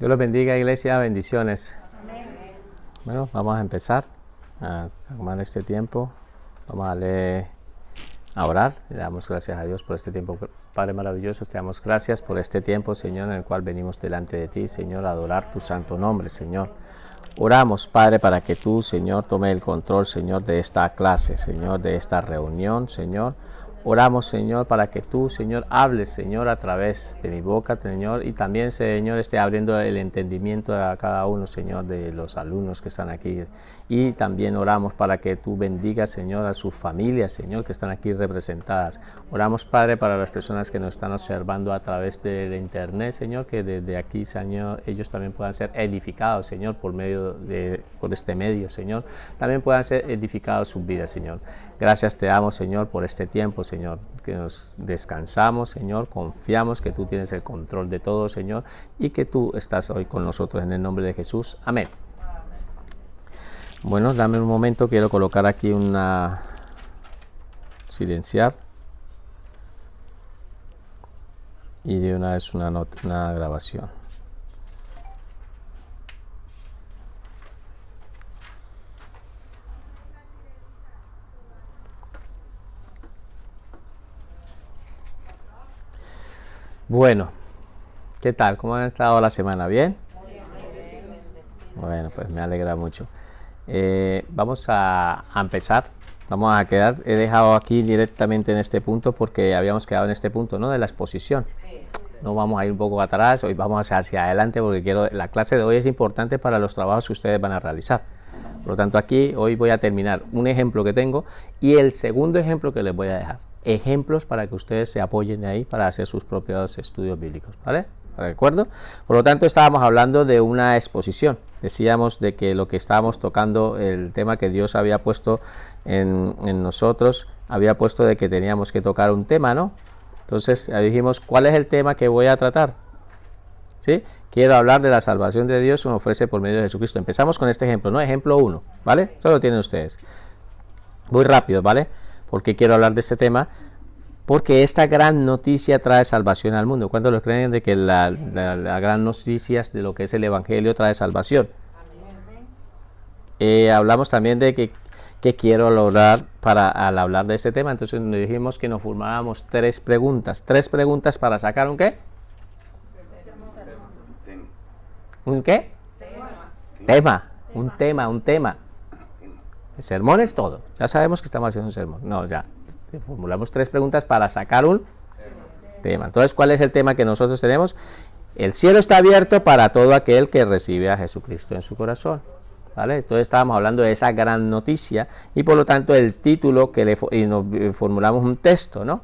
Dios los bendiga, iglesia, bendiciones. Bueno, vamos a empezar a tomar este tiempo. Vamos a orar. Le damos gracias a Dios por este tiempo. Padre maravilloso, te damos gracias por este tiempo, Señor, en el cual venimos delante de ti, Señor, a adorar tu santo nombre, Señor. Oramos, Padre, para que tú, Señor, tome el control, Señor, de esta clase, Señor, de esta reunión, Señor. Oramos, Señor, para que tú, Señor, hables, Señor, a través de mi boca, Señor, y también, Señor, esté abriendo el entendimiento a cada uno, Señor, de los alumnos que están aquí. Y también oramos para que tú bendigas, Señor, a sus familias, Señor, que están aquí representadas. Oramos, Padre, para las personas que nos están observando a través de internet, Señor, que desde aquí, Señor, ellos también puedan ser edificados, Señor, por este medio, Señor. También puedan ser edificados sus vidas, Señor. Gracias te damos, Señor, por este tiempo, Señor, que nos descansamos, Señor, confiamos que tú tienes el control de todo, Señor, y que tú estás hoy con nosotros en el nombre de Jesús. Amén. Bueno, dame un momento, quiero colocar aquí silenciar y de una vez una grabación. Bueno, ¿qué tal? ¿Cómo han estado la semana? ¿Bien? Bueno, pues me alegra mucho. Vamos a empezar. Vamos a quedar. He dejado aquí directamente en este punto porque habíamos quedado en este punto, ¿no? De la exposición. No vamos a ir un poco atrás, hoy vamos hacia adelante porque la clase de hoy es importante para los trabajos que ustedes van a realizar. Por lo tanto, aquí hoy voy a terminar un ejemplo que tengo y el segundo ejemplo que les voy a dejar. Ejemplos para que ustedes se apoyen ahí para hacer sus propios estudios bíblicos, ¿vale? ¿De acuerdo? Por lo tanto, estábamos hablando de una exposición. Decíamos de que lo que estábamos tocando, el tema que Dios había puesto en nosotros, había puesto de que teníamos que tocar un tema, ¿no? Entonces dijimos, ¿cuál es el tema que voy a tratar? ¿Sí? Quiero hablar de la salvación de Dios que nos ofrece por medio de Jesucristo. Empezamos con este ejemplo, ¿no? Ejemplo 1, ¿vale? Eso lo tienen ustedes. Voy rápido, ¿vale? Porque quiero hablar de este tema, porque esta gran noticia trae salvación al mundo. ¿Cuántos lo creen de que la gran noticia de lo que es el Evangelio trae salvación? Hablamos también de que quiero lograr al hablar de este tema. Entonces nos dijimos que nos formábamos tres preguntas para sacar un ¿qué? ¿Un qué? Un tema. El sermón es todo. Ya sabemos que estamos haciendo un sermón. No, ya. Formulamos tres preguntas para sacar un tema. Entonces, ¿cuál es el tema que nosotros tenemos? El cielo está abierto para todo aquel que recibe a Jesucristo en su corazón. ¿Vale? Entonces estábamos hablando de esa gran noticia y por lo tanto el título y nos formulamos un texto, ¿no?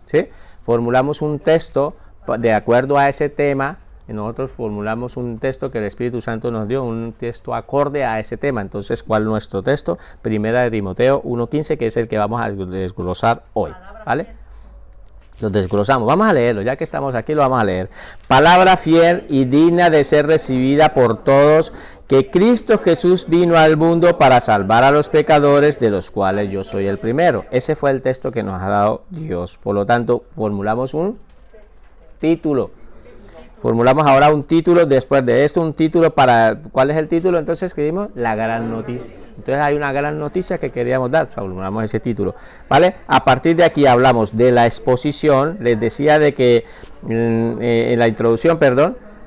¿Sí? Formulamos un texto de acuerdo a ese tema. Y nosotros formulamos un texto que el Espíritu Santo nos dio, un texto acorde a ese tema. Entonces, ¿cuál es nuestro texto? Primera de Timoteo 1:15, que es el que vamos a desglosar hoy, ¿vale? Lo desglosamos, vamos a leerlo, ya que estamos aquí lo vamos a leer. Palabra fiel y digna de ser recibida por todos, que Cristo Jesús vino al mundo para salvar a los pecadores, de los cuales yo soy el primero. Ese fue el texto que nos ha dado Dios. Por lo tanto, formulamos un título. Formulamos ahora un título, después de esto un título para... ¿Cuál es el título? Entonces escribimos la gran noticia. Entonces hay una gran noticia que queríamos dar, formulamos ese título, ¿vale? A partir de aquí hablamos de la exposición, les decía de que en la introducción,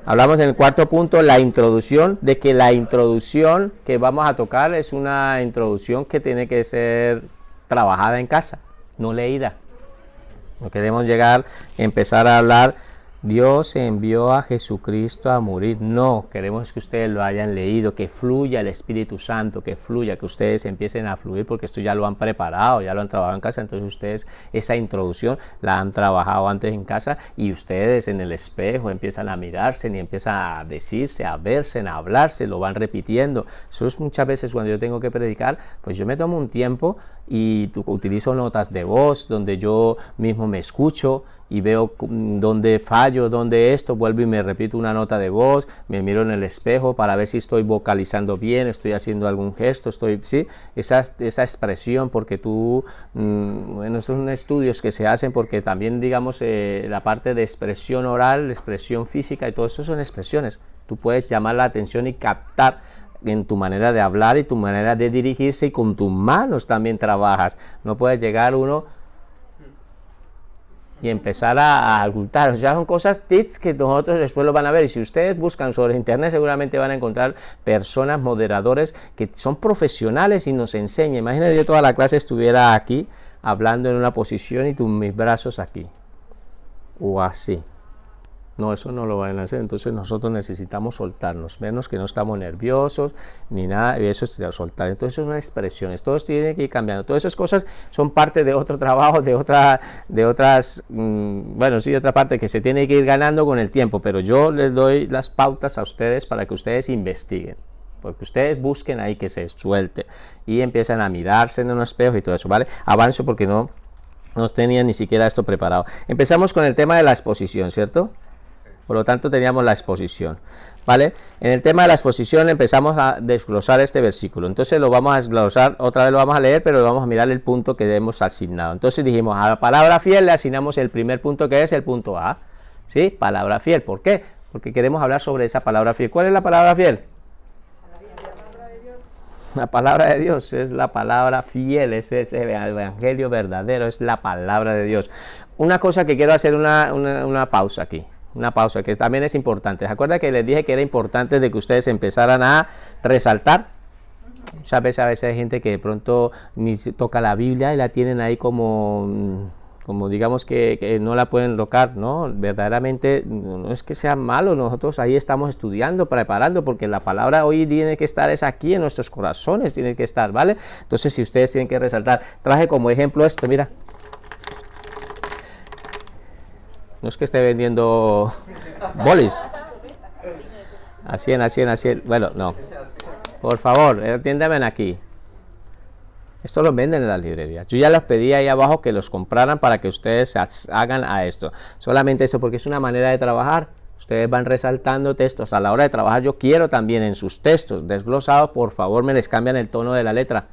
hablamos en el cuarto punto, la introducción, de que la introducción que vamos a tocar es una introducción que tiene que ser trabajada en casa, no leída. No queremos empezar a hablar... Dios envió a Jesucristo a morir. No, queremos que ustedes lo hayan leído, que fluya el Espíritu Santo, que fluya, que ustedes empiecen a fluir, porque esto ya lo han preparado, ya lo han trabajado en casa. Entonces ustedes esa introducción la han trabajado antes en casa y ustedes en el espejo empiezan a mirarse y empiezan a decirse, a verse, a hablarse, lo van repitiendo. Eso es muchas veces cuando yo tengo que predicar, pues yo me tomo un tiempo y utilizo notas de voz donde yo mismo me escucho y veo dónde fallo, dónde esto, vuelvo y me repito una nota de voz, me miro en el espejo para ver si estoy vocalizando bien, estoy haciendo algún gesto, ¿sí? Esa expresión, porque bueno, son estudios que se hacen porque también, digamos, la parte de expresión oral, expresión física y todo eso son expresiones. Tú puedes llamar la atención y captar en tu manera de hablar y tu manera de dirigirse, y con tus manos también trabajas. No puede llegar uno y empezar a ocultar. O sea, son cosas, tips que nosotros después lo van a ver, y si ustedes buscan sobre internet seguramente van a encontrar personas, moderadores que son profesionales y nos enseñan. Imagínate, yo toda la clase estuviera aquí hablando en una posición y mis brazos aquí o así. No, eso no lo van a hacer. Entonces nosotros necesitamos soltarnos, vernos que no estamos nerviosos ni nada, y eso es soltar. Entonces eso es una expresión, todo tiene que ir cambiando. Todas esas cosas son parte de otro trabajo, de otra parte que se tiene que ir ganando con el tiempo, pero yo les doy las pautas a ustedes para que ustedes investiguen, porque ustedes busquen ahí que se suelte y empiezan a mirarse en un espejo y todo eso, ¿vale? Avanzo porque no tenía ni siquiera esto preparado. Empezamos con el tema de la exposición, ¿cierto? Por lo tanto, teníamos la exposición, ¿vale? En el tema de la exposición empezamos a desglosar este versículo. Entonces lo vamos a desglosar, otra vez lo vamos a leer, pero vamos a mirar el punto que hemos asignado. Entonces dijimos, a la palabra fiel le asignamos el primer punto, que es el punto A, ¿sí? Palabra fiel. ¿Por qué? Porque queremos hablar sobre esa palabra fiel. ¿Cuál es la palabra fiel? La palabra de Dios es la palabra fiel, es ese evangelio verdadero, es la palabra de Dios. Una cosa que quiero hacer una pausa aquí. Una pausa que también es importante. ¿Se acuerdan que les dije que era importante de que ustedes empezaran a resaltar? Muchas veces, a veces hay gente que de pronto ni toca la Biblia y la tienen ahí como digamos que no la pueden tocar, ¿no? Verdaderamente no es que sea malo, nosotros ahí estamos estudiando, preparando, porque la palabra hoy tiene que estar, es aquí en nuestros corazones, tiene que estar, ¿vale? Entonces, si ustedes tienen que resaltar, traje como ejemplo esto, mira. No es que esté vendiendo bolis. A 100, a 100, a 100. Bueno, no. Por favor, atiéndame aquí. Esto lo venden en las librerías. Yo ya los pedí ahí abajo que los compraran para que ustedes hagan a esto. Solamente eso, porque es una manera de trabajar. Ustedes van resaltando textos. A la hora de trabajar, yo quiero también en sus textos desglosados, por favor, me les cambian el tono de la letra.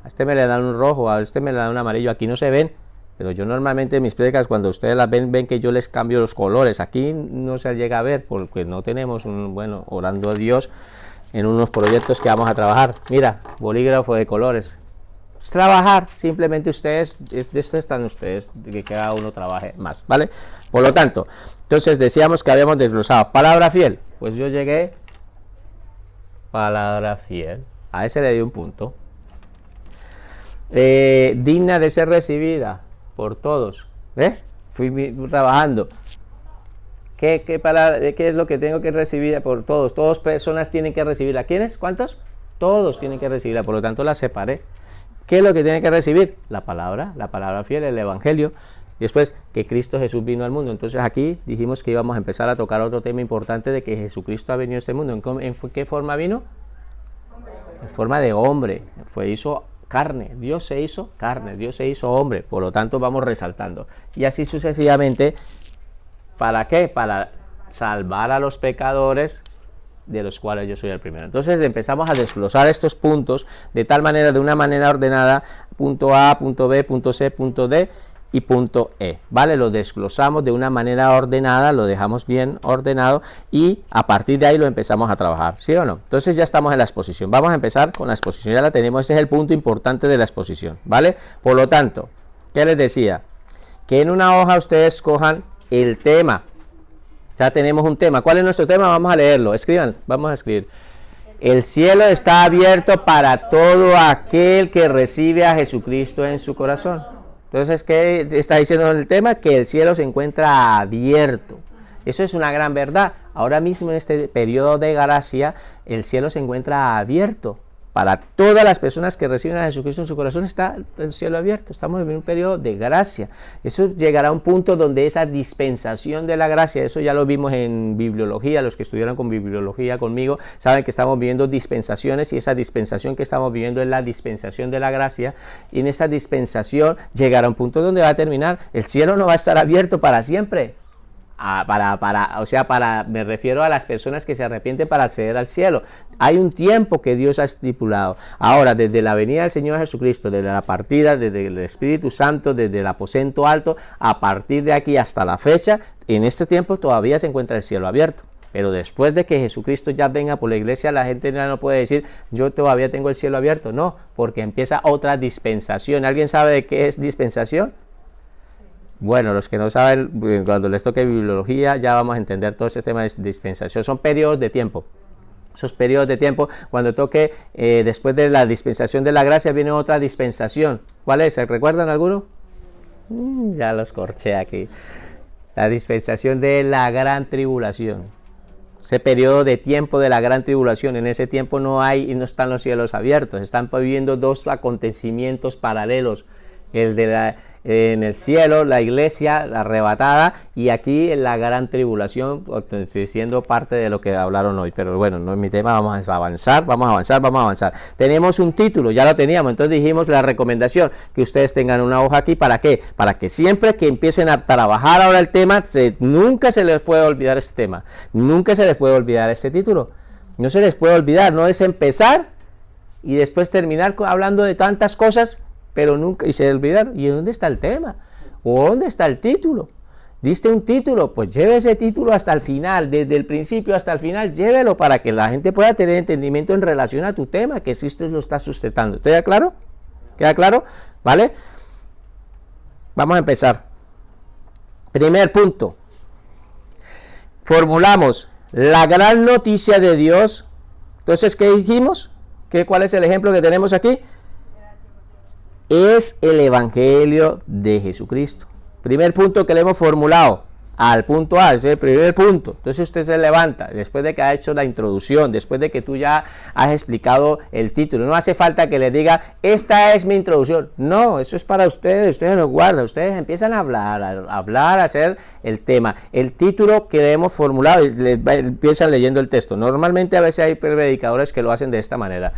A este me le dan un rojo, a este me le dan un amarillo. Aquí no se ven. Pero yo normalmente en mis prédicas, cuando ustedes las ven que yo les cambio los colores. Aquí no se llega a ver porque no tenemos orando a Dios en unos proyectos que vamos a trabajar. Mira, bolígrafo de colores. Es trabajar, simplemente ustedes, de esto están ustedes, de que cada uno trabaje más, ¿vale? Por lo tanto, entonces decíamos que habíamos desglosado palabra fiel. Pues yo llegué, palabra fiel, a ese le di un punto. Digna de ser recibida por todos, fui trabajando. ¿Qué es lo que tengo que recibir por todos? Todas personas tienen que recibirla. ¿Quiénes? ¿Cuántos? Todos tienen que recibirla, por lo tanto la separé. ¿Qué es lo que tienen que recibir? La palabra fiel, el evangelio. Y después, que Cristo Jesús vino al mundo. Entonces aquí dijimos que íbamos a empezar a tocar otro tema importante de que Jesucristo ha venido a este mundo. ¿En qué forma vino? En forma de hombre. Hizo carne, Dios se hizo carne, Dios se hizo hombre, por lo tanto vamos resaltando, y así sucesivamente. ¿Para qué? Para salvar a los pecadores, de los cuales yo soy el primero. Entonces empezamos a desglosar estos puntos de tal manera, de una manera ordenada, punto A, punto B, punto C, punto D y punto E, ¿vale? Lo desglosamos de una manera ordenada, lo dejamos bien ordenado y a partir de ahí lo empezamos a trabajar, ¿sí o no? Entonces ya estamos en la exposición, vamos a empezar con la exposición, ya la tenemos, ese es el punto importante de la exposición, ¿vale? Por lo tanto, ¿qué les decía? Que en una hoja ustedes cojan el tema, ya tenemos un tema. ¿Cuál es nuestro tema? Vamos a leerlo, escriban, vamos a escribir. El cielo está abierto para todo aquel que recibe a Jesucristo en su corazón. Entonces, ¿qué está diciendo en el tema? Que el cielo se encuentra abierto. Eso es una gran verdad. Ahora mismo en este periodo de gracia, el cielo se encuentra abierto. Para todas las personas que reciben a Jesucristo en su corazón está el cielo abierto. Estamos en un periodo de gracia. Eso llegará a un punto donde esa dispensación de la gracia, eso ya lo vimos en bibliología, los que estudiaron con bibliología conmigo, saben que estamos viviendo dispensaciones y esa dispensación que estamos viviendo es la dispensación de la gracia, y en esa dispensación llegará a un punto donde va a terminar. El cielo no va a estar abierto para siempre. Me refiero a las personas que se arrepienten para acceder al cielo. Hay un tiempo que Dios ha estipulado. Ahora, desde la venida del Señor Jesucristo, desde la partida, desde el Espíritu Santo, desde el aposento alto, a partir de aquí hasta la fecha, en este tiempo todavía se encuentra el cielo abierto. Pero después de que Jesucristo ya venga por la iglesia, la gente ya no puede decir, yo todavía tengo el cielo abierto. No, porque empieza otra dispensación. ¿Alguien sabe de qué es dispensación? Bueno, los que no saben, cuando les toque bibliología, ya vamos a entender todo ese tema de dispensación. Son periodos de tiempo. Esos periodos de tiempo, cuando toque, después de la dispensación de la gracia, viene otra dispensación. ¿Cuál es? ¿Se recuerdan alguno? Ya los corché aquí. La dispensación de la gran tribulación. Ese periodo de tiempo de la gran tribulación. En ese tiempo no están los cielos abiertos. Están viviendo dos acontecimientos paralelos. En el cielo, la iglesia la arrebatada, y aquí en la gran tribulación, siendo parte de lo que hablaron hoy. Pero bueno, no es mi tema, vamos a avanzar. Tenemos un título, ya lo teníamos, entonces dijimos la recomendación, que ustedes tengan una hoja aquí. ¿Para qué? Para que siempre que empiecen a trabajar ahora el tema, nunca se les puede olvidar este tema, nunca se les puede olvidar este título, no se les puede olvidar, no es empezar y después terminar hablando de tantas cosas, pero nunca, y se olvidaron, ¿y dónde está el tema? ¿O dónde está el título? ¿Diste un título? Pues lleve ese título hasta el final, desde el principio hasta el final, llévelo para que la gente pueda tener entendimiento en relación a tu tema, que si usted lo está sustentando. ¿Queda claro? ¿Queda claro? ¿Vale? Vamos a empezar. Primer punto. Formulamos la gran noticia de Dios. Entonces, ¿qué dijimos? ¿Cuál es el ejemplo que tenemos aquí? Es el Evangelio de Jesucristo. Primer punto que le hemos formulado al punto A, ese es el primer punto. Entonces usted se levanta, después de que ha hecho la introducción, después de que tú ya has explicado el título. No hace falta que le diga, esta es mi introducción. No, eso es para ustedes lo guardan. Ustedes empiezan a hablar, a hacer el tema. El título que le hemos formulado, empiezan leyendo el texto. Normalmente a veces hay predicadores que lo hacen de esta manera.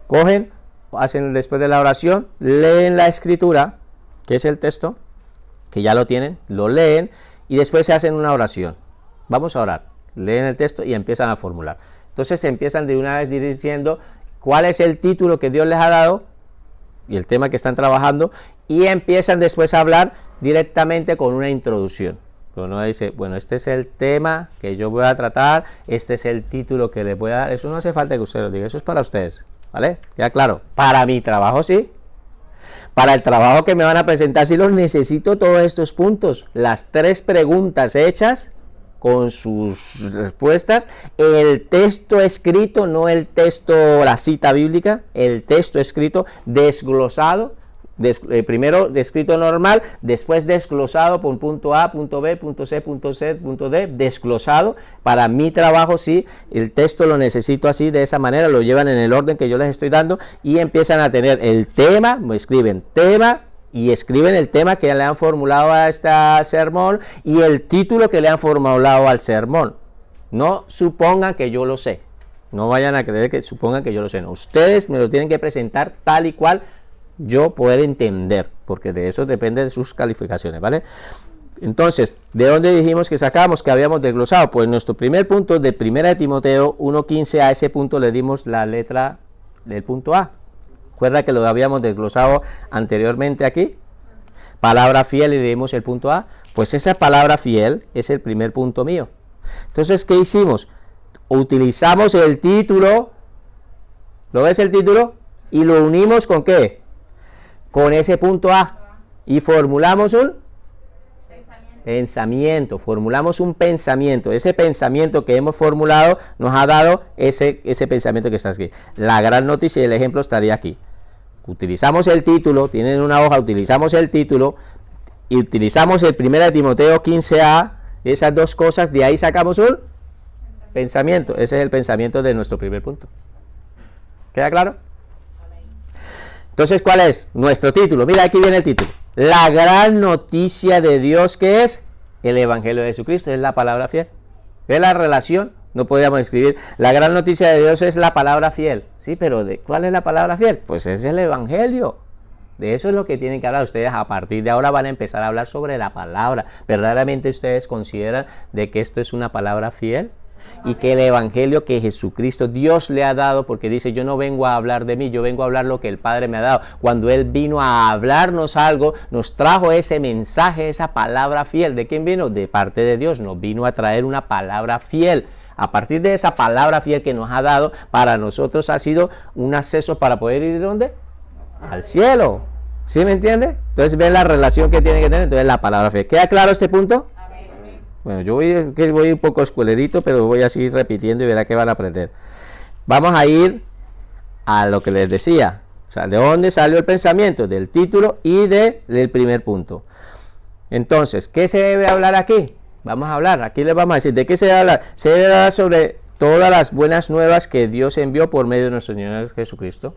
Cogen, hacen después de la oración, leen la escritura, que es el texto, que ya lo tienen, lo leen y después se hacen una oración. Vamos a orar, leen el texto y empiezan a formular. Entonces empiezan de una vez diciendo cuál es el título que Dios les ha dado y el tema que están trabajando, y empiezan después a hablar directamente con una introducción. Uno dice, bueno, este es el tema que yo voy a tratar, este es el título que les voy a dar. Eso no hace falta que ustedes lo digan, eso es para ustedes. ¿Vale? ¿Queda claro? Para mi trabajo sí. Para el trabajo que me van a presentar sí los necesito todos estos puntos. Las 3 preguntas hechas con sus respuestas. El texto escrito, no el texto, la cita bíblica. El texto escrito desglosado. Primero descrito normal, después desglosado por punto A, punto B, punto C, punto C, punto D, desglosado. Para mi trabajo sí, el texto lo necesito así, de esa manera, lo llevan en el orden que yo les estoy dando y empiezan a tener el tema, escriben tema y escriben el tema que le han formulado a este sermón y el título que le han formulado al sermón. No supongan que yo lo sé, no vayan a creer que supongan que yo lo sé, no. Ustedes me lo tienen que presentar tal y cual yo poder entender, porque de eso depende de sus calificaciones, ¿vale? Entonces, ¿de dónde dijimos que sacamos, que habíamos desglosado? Pues nuestro primer punto de 1 Timoteo 1:15, a ese punto le dimos la letra del punto A. ¿Recuerda que lo habíamos desglosado anteriormente aquí? Palabra fiel, y le dimos el punto A. Pues esa palabra fiel es el primer punto mío. Entonces, ¿qué hicimos? Utilizamos el título, ¿lo ves el título? Y lo unimos ¿con qué? Con ese punto A, y formulamos un pensamiento, formulamos un pensamiento. Ese pensamiento que hemos formulado nos ha dado ese pensamiento que está aquí. La gran noticia y el ejemplo estaría aquí. Utilizamos el título, tienen una hoja, utilizamos el título y utilizamos el 1 Timoteo 15a, esas dos cosas, de ahí sacamos un pensamiento. Ese es el pensamiento de nuestro primer punto. ¿Queda claro? Entonces, ¿cuál es nuestro título? Mira, aquí viene el título. La gran noticia de Dios, que es el Evangelio de Jesucristo, es la palabra fiel. ¿Ve la relación? No podíamos escribir, la gran noticia de Dios es la palabra fiel. Sí, pero ¿cuál es la palabra fiel? Pues es el Evangelio. De eso es lo que tienen que hablar ustedes. A partir de ahora van a empezar a hablar sobre la palabra. ¿Verdaderamente ustedes consideran de que esto es una palabra fiel? Y que el evangelio que Jesucristo, Dios le ha dado, porque dice, yo no vengo a hablar de mí, yo vengo a hablar lo que el Padre me ha dado. Cuando Él vino a hablarnos algo, nos trajo ese mensaje, esa palabra fiel. ¿De quién vino? De parte de Dios. Nos vino a traer una palabra fiel. A partir de esa palabra fiel que nos ha dado, para nosotros ha sido un acceso para poder ir ¿dónde? Al cielo. ¿Sí me entiende? Entonces ven la relación que tiene que tener. Entonces la palabra fiel. ¿Queda claro este punto? Bueno, yo voy un poco escuelerito, pero voy a seguir repitiendo y verá que van a aprender. Vamos a ir a lo que les decía. O sea, ¿de dónde salió el pensamiento? Del título y del primer punto. Entonces, ¿qué se debe hablar aquí? Vamos a hablar, aquí les vamos a decir, ¿de qué se debe hablar? Se debe hablar sobre todas las buenas nuevas que Dios envió por medio de nuestro Señor Jesucristo.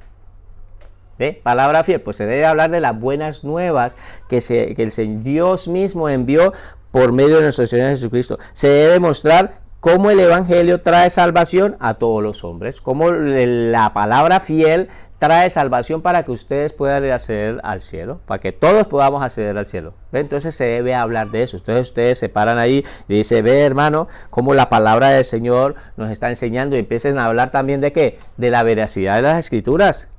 ¿Ve? Palabra fiel, pues se debe hablar de las buenas nuevas que el Dios mismo envió por medio de nuestro Señor Jesucristo. Se debe mostrar cómo el Evangelio trae salvación a todos los hombres, cómo la palabra fiel trae salvación para que ustedes puedan acceder al cielo, para que todos podamos acceder al cielo. ¿Ve? Entonces se debe hablar de eso. Entonces ustedes se paran ahí y dicen, ve hermano, cómo la palabra del Señor nos está enseñando, y empiecen a hablar también de qué, de la veracidad de las Escrituras.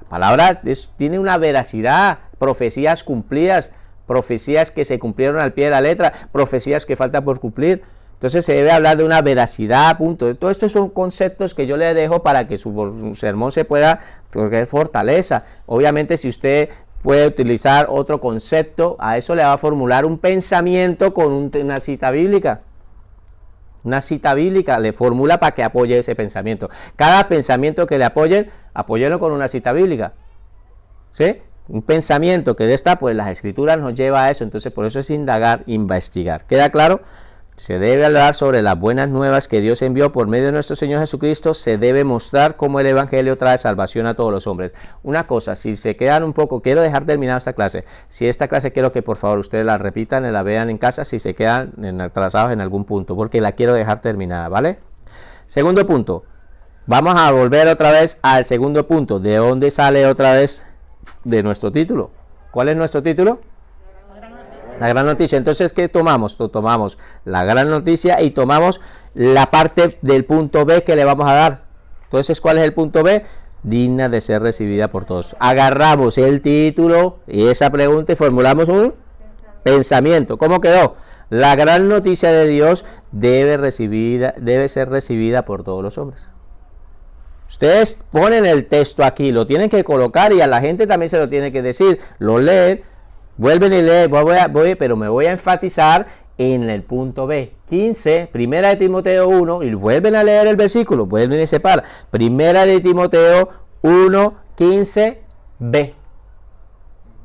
La palabra tiene una veracidad, profecías cumplidas, profecías que se cumplieron al pie de la letra, profecías que faltan por cumplir. Entonces se debe hablar de una veracidad, punto. Todos estos son conceptos que yo le dejo para que su sermón se pueda tener fortaleza. Obviamente, si usted puede utilizar otro concepto, a eso le va a formular un pensamiento con una cita bíblica. Una cita bíblica le formula para que apoye ese pensamiento. Cada pensamiento que le apoyen, apóyenlo con una cita bíblica. ¿Sí? Un pensamiento que de esta, pues las Escrituras nos lleva a eso. Entonces, por eso es indagar, investigar. ¿Queda claro? Se debe hablar sobre las buenas nuevas que Dios envió por medio de nuestro Señor Jesucristo. Se debe mostrar cómo el Evangelio trae salvación a todos los hombres. Una cosa, si se quedan un poco, quiero dejar terminada esta clase. Si esta clase quiero que por favor ustedes la repitan y la vean en casa si se quedan atrasados en algún punto, porque la quiero dejar terminada, ¿vale? Segundo punto. Vamos a volver otra vez al segundo punto. ¿De dónde sale otra vez de nuestro título? ¿Cuál es nuestro título? La gran noticia. Entonces, ¿qué tomamos? Tomamos la gran noticia y tomamos la parte del punto B que le vamos a dar. Entonces, ¿cuál es el punto B? Digna de ser recibida por todos. Agarramos el título y esa pregunta y formulamos un pensamiento. ¿Cómo quedó? La gran noticia de Dios debe ser recibida por todos los hombres. Ustedes ponen el texto aquí, lo tienen que colocar y a la gente también se lo tiene que decir. Lo leen. Vuelven y leen, pero me voy a enfatizar en el punto B. 15, primera de Timoteo 1, y vuelven a leer el versículo, vuelven y separan. Primera de Timoteo 1, 15, B.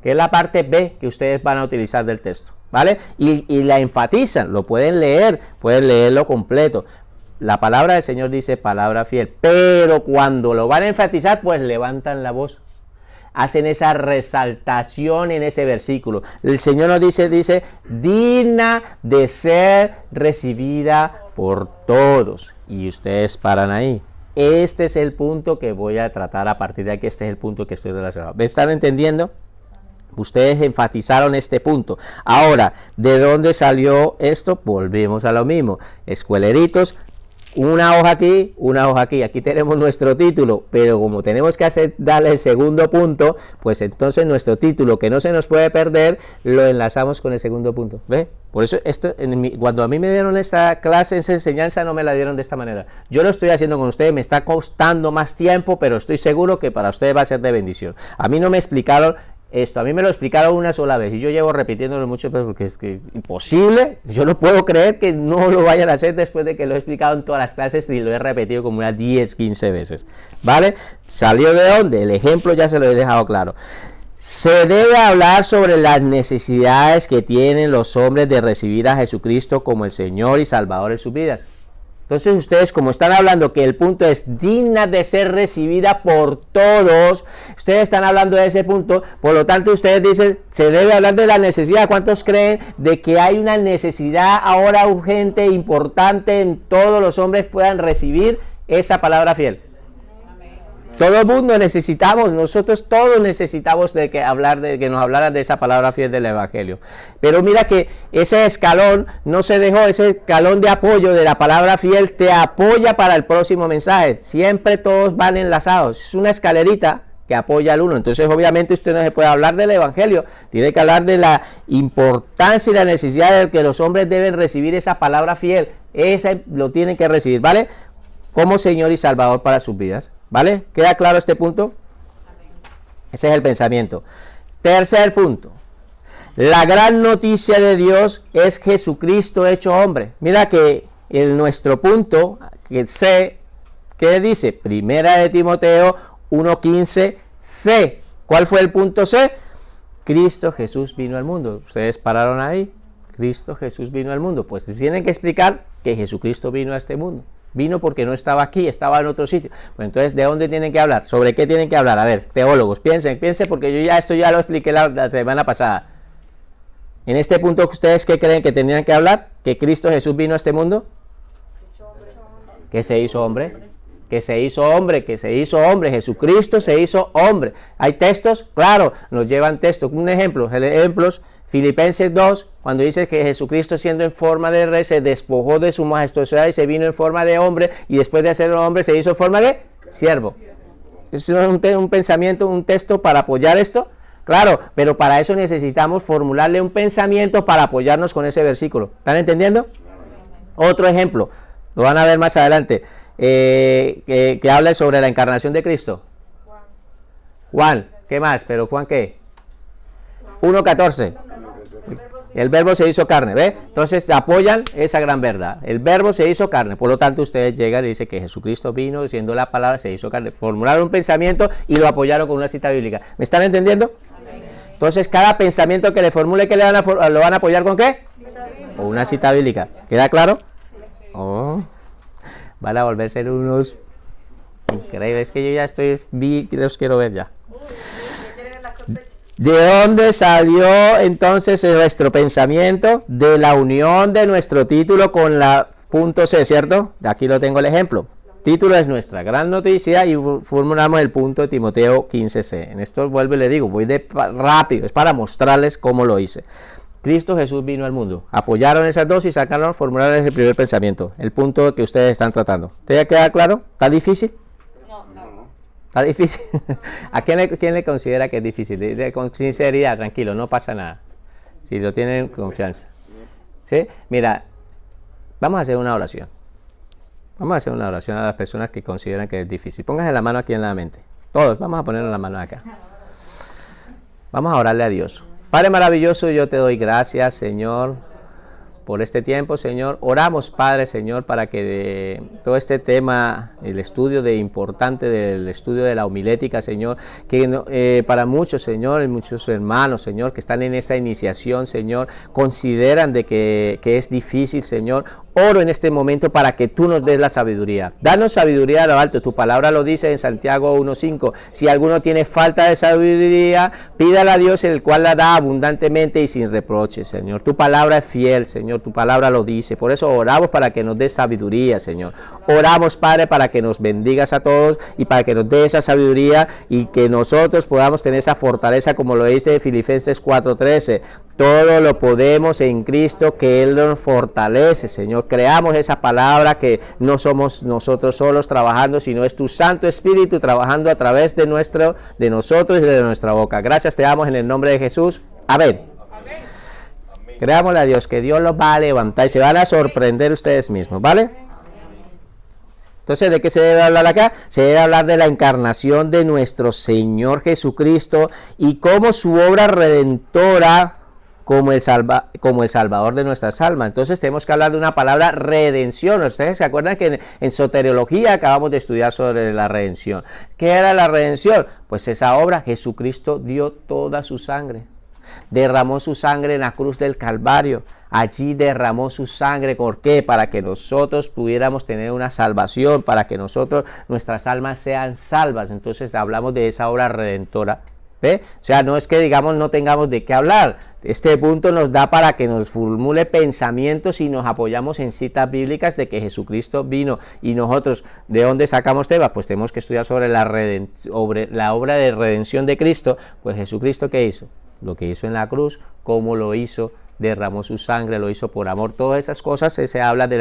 Que es la parte B que ustedes van a utilizar del texto, ¿vale? Y la enfatizan, lo pueden leerlo completo. La palabra del Señor dice palabra fiel, pero cuando lo van a enfatizar, pues levantan la voz. Hacen esa resaltación en ese versículo. El Señor nos dice, digna de ser recibida por todos. Y ustedes paran ahí. Este es el punto que voy a tratar a partir de aquí. Este es el punto que estoy relacionado. ¿Me están entendiendo? Ustedes enfatizaron este punto. Ahora, ¿de dónde salió esto? Volvemos a lo mismo. Escueleritos. Una hoja aquí, una hoja aquí. Aquí tenemos nuestro título, pero como tenemos que darle el segundo punto, pues entonces nuestro título, que no se nos puede perder, lo enlazamos con el segundo punto. ¿Ve? Por eso cuando a mí me dieron esta clase, esa enseñanza, no me la dieron de esta manera. Yo lo estoy haciendo con ustedes, me está costando más tiempo, pero estoy seguro que para ustedes va a ser de bendición. A mí no me explicaron esto, a mí me lo explicaron una sola vez y yo llevo repitiéndolo mucho, pero porque es que es imposible. Yo no puedo creer que no lo vayan a hacer después de que lo he explicado en todas las clases y lo he repetido como unas 10, 15 veces, ¿vale? ¿Salió de dónde? El ejemplo ya se lo he dejado claro. Se debe hablar sobre las necesidades que tienen los hombres de recibir a Jesucristo como el Señor y Salvador de sus vidas. Entonces ustedes, como están hablando que el punto es digna de ser recibida por todos, ustedes están hablando de ese punto, por lo tanto ustedes dicen, se debe hablar de la necesidad. ¿Cuántos creen de que hay una necesidad ahora urgente, importante, en todos los hombres puedan recibir esa palabra fiel? Todo el mundo necesitamos, nosotros todos necesitamos de que nos hablaran de esa palabra fiel del Evangelio. Pero mira que ese escalón no se dejó, ese escalón de apoyo de la palabra fiel te apoya para el próximo mensaje. Siempre todos van enlazados. Es una escalerita que apoya al uno. Entonces, obviamente, usted no se puede hablar del Evangelio. Tiene que hablar de la importancia y la necesidad de que los hombres deben recibir esa palabra fiel. Esa lo tienen que recibir, ¿vale? Como Señor y Salvador para sus vidas. ¿Vale? ¿Queda claro este punto? Ese es el pensamiento. Tercer punto. La gran noticia de Dios es Jesucristo hecho hombre. Mira que en nuestro punto, ¿qué dice? Primera de Timoteo 1:15, C. ¿Cuál fue el punto C? Cristo Jesús vino al mundo. ¿Ustedes pararon ahí? Cristo Jesús vino al mundo. Pues tienen que explicar que Jesucristo vino a este mundo. Vino porque no estaba aquí, estaba en otro sitio. Pues entonces, ¿de dónde tienen que hablar? ¿Sobre qué tienen que hablar? A ver, teólogos, piensen, porque esto ya lo expliqué la semana pasada. En este punto, ¿ustedes qué creen que tenían que hablar? ¿Que Cristo Jesús vino a este mundo? Que se hizo hombre. Que se hizo hombre, Jesucristo se hizo hombre. ¿Hay textos? Claro, nos llevan textos. Un ejemplo, ejemplos. Filipenses 2, cuando dice que Jesucristo siendo en forma de rey se despojó de su majestuosidad y se vino en forma de hombre, y después de ser hombre se hizo en forma de siervo. ¿Es un pensamiento, un texto para apoyar esto? Claro, pero para eso necesitamos formularle un pensamiento para apoyarnos con ese versículo. ¿Están entendiendo? Otro ejemplo, lo van a ver más adelante, que habla sobre la encarnación de Cristo. Juan, ¿qué más? ¿Pero Juan qué? 1:14. El verbo se hizo carne, ¿ve? Entonces apoyan esa gran verdad. El verbo se hizo carne, por lo tanto ustedes llegan y dicen que Jesucristo vino, siendo la palabra, se hizo carne. Formularon un pensamiento y lo apoyaron con una cita bíblica. ¿Me están entendiendo? Entonces cada pensamiento que le formule, ¿qué lo van a apoyar con qué? Con una cita bíblica. ¿Queda claro? Oh, van a volverse unos increíbles. Es que yo ya los quiero ver ya. ¿De dónde salió entonces nuestro pensamiento? De la unión de nuestro título con la punto C, ¿cierto? Aquí lo tengo el ejemplo. Título es nuestra gran noticia y formulamos el punto de Timoteo 15C. En esto vuelvo y le digo, voy rápido, es para mostrarles cómo lo hice. Cristo Jesús vino al mundo. Apoyaron esas dos y formularon ese primer pensamiento, el punto que ustedes están tratando. ¿Te ya queda claro? ¿Está difícil? ¿A quién le considera que es difícil? Con sinceridad, tranquilo, no pasa nada. Si lo tienen confianza. ¿Sí? Mira, vamos a hacer una oración. Vamos a hacer una oración a las personas que consideran que es difícil. Pónganse la mano aquí en la mente. Todos, vamos a poner la mano acá. Vamos a orarle a Dios. Padre maravilloso, yo te doy gracias, Señor, por este tiempo, Señor. Oramos, Padre, Señor, para que de todo este tema, el estudio importante del estudio de la homilética, Señor, que para muchos, Señor, y muchos hermanos, Señor, que están en esa iniciación, Señor, consideran de que es difícil, Señor. Oro en este momento para que tú nos des la sabiduría. Danos sabiduría a lo alto. Tu palabra lo dice en Santiago 1:5. Si alguno tiene falta de sabiduría, pídala a Dios, el cual la da abundantemente y sin reproches, Señor. Tu palabra es fiel, Señor. Tu palabra lo dice. Por eso oramos para que nos des sabiduría, Señor. Oramos, Padre, para que nos bendigas a todos y para que nos dé esa sabiduría y que nosotros podamos tener esa fortaleza, como lo dice Filipenses 4:13. Todo lo podemos en Cristo, que Él nos fortalece, Señor. Creamos esa palabra, que no somos nosotros solos trabajando, sino es tu Santo Espíritu trabajando a través de nosotros y de nuestra boca. Gracias te damos en el nombre de Jesús. Amén. Creámosle a Dios que Dios los va a levantar y se van a sorprender ustedes mismos, ¿vale? Entonces, ¿de qué se debe hablar acá? Se debe hablar de la encarnación de nuestro Señor Jesucristo y cómo su obra redentora como el Salvador de nuestras almas. Entonces tenemos que hablar de una palabra redención. Ustedes se acuerdan que en soteriología acabamos de estudiar sobre la redención. ¿Qué era la redención? Pues esa obra, Jesucristo dio toda su sangre. Derramó su sangre en la cruz del Calvario. Allí derramó su sangre. ¿Por qué? Para que nosotros pudiéramos tener una salvación, para que nuestras almas sean salvas. Entonces hablamos de esa obra redentora. ¿Ve? O sea, no es que digamos no tengamos de qué hablar. Este punto nos da para que nos formule pensamientos y nos apoyamos en citas bíblicas de que Jesucristo vino. Y nosotros, ¿de dónde sacamos temas? Pues tenemos que estudiar sobre la obra de redención de Cristo. Pues Jesucristo, ¿qué hizo? Lo que hizo en la cruz, cómo lo hizo, derramó su sangre, lo hizo por amor. Todas esas cosas se habla de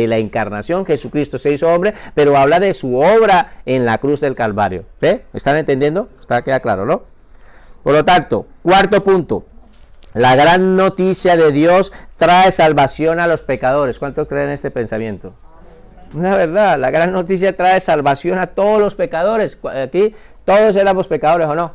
la encarnación, Jesucristo se hizo hombre, pero habla de su obra en la cruz del Calvario. ¿Ve? ¿Están entendiendo? Queda claro, ¿no? Por lo tanto, cuarto punto, la gran noticia de Dios trae salvación a los pecadores. ¿Cuántos creen en este pensamiento? La verdad, la gran noticia trae salvación a todos los pecadores. Aquí todos éramos pecadores, ¿o no?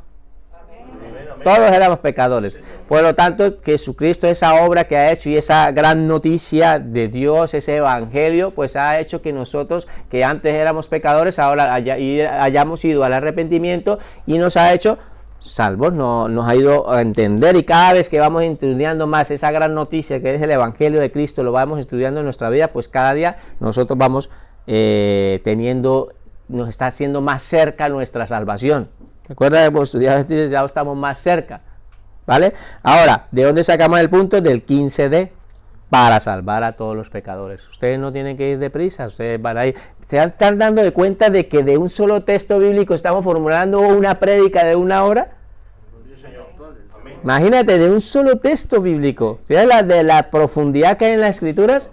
Todos éramos pecadores. Por lo tanto, Jesucristo, esa obra que ha hecho y esa gran noticia de Dios, ese evangelio, pues ha hecho que nosotros, que antes éramos pecadores, ahora hayamos ido al arrepentimiento y nos ha hecho salvos, nos ha ido a entender, y cada vez que vamos estudiando más esa gran noticia que es el evangelio de Cristo, lo vamos estudiando en nuestra vida, pues cada día nosotros vamos nos está haciendo más cerca nuestra salvación. Recuerda que hemos estudiado, ya estamos más cerca, ¿vale? Ahora, ¿de dónde sacamos el punto? Del 15D, para salvar a todos los pecadores. Ustedes no tienen que ir deprisa, ustedes van a ir. ¿Se están dando de cuenta de que de un solo texto bíblico estamos formulando una prédica de 1 hora? Sí, señor. Amén. Imagínate, de un solo texto bíblico. ¿Sí? De la profundidad que hay en las Escrituras.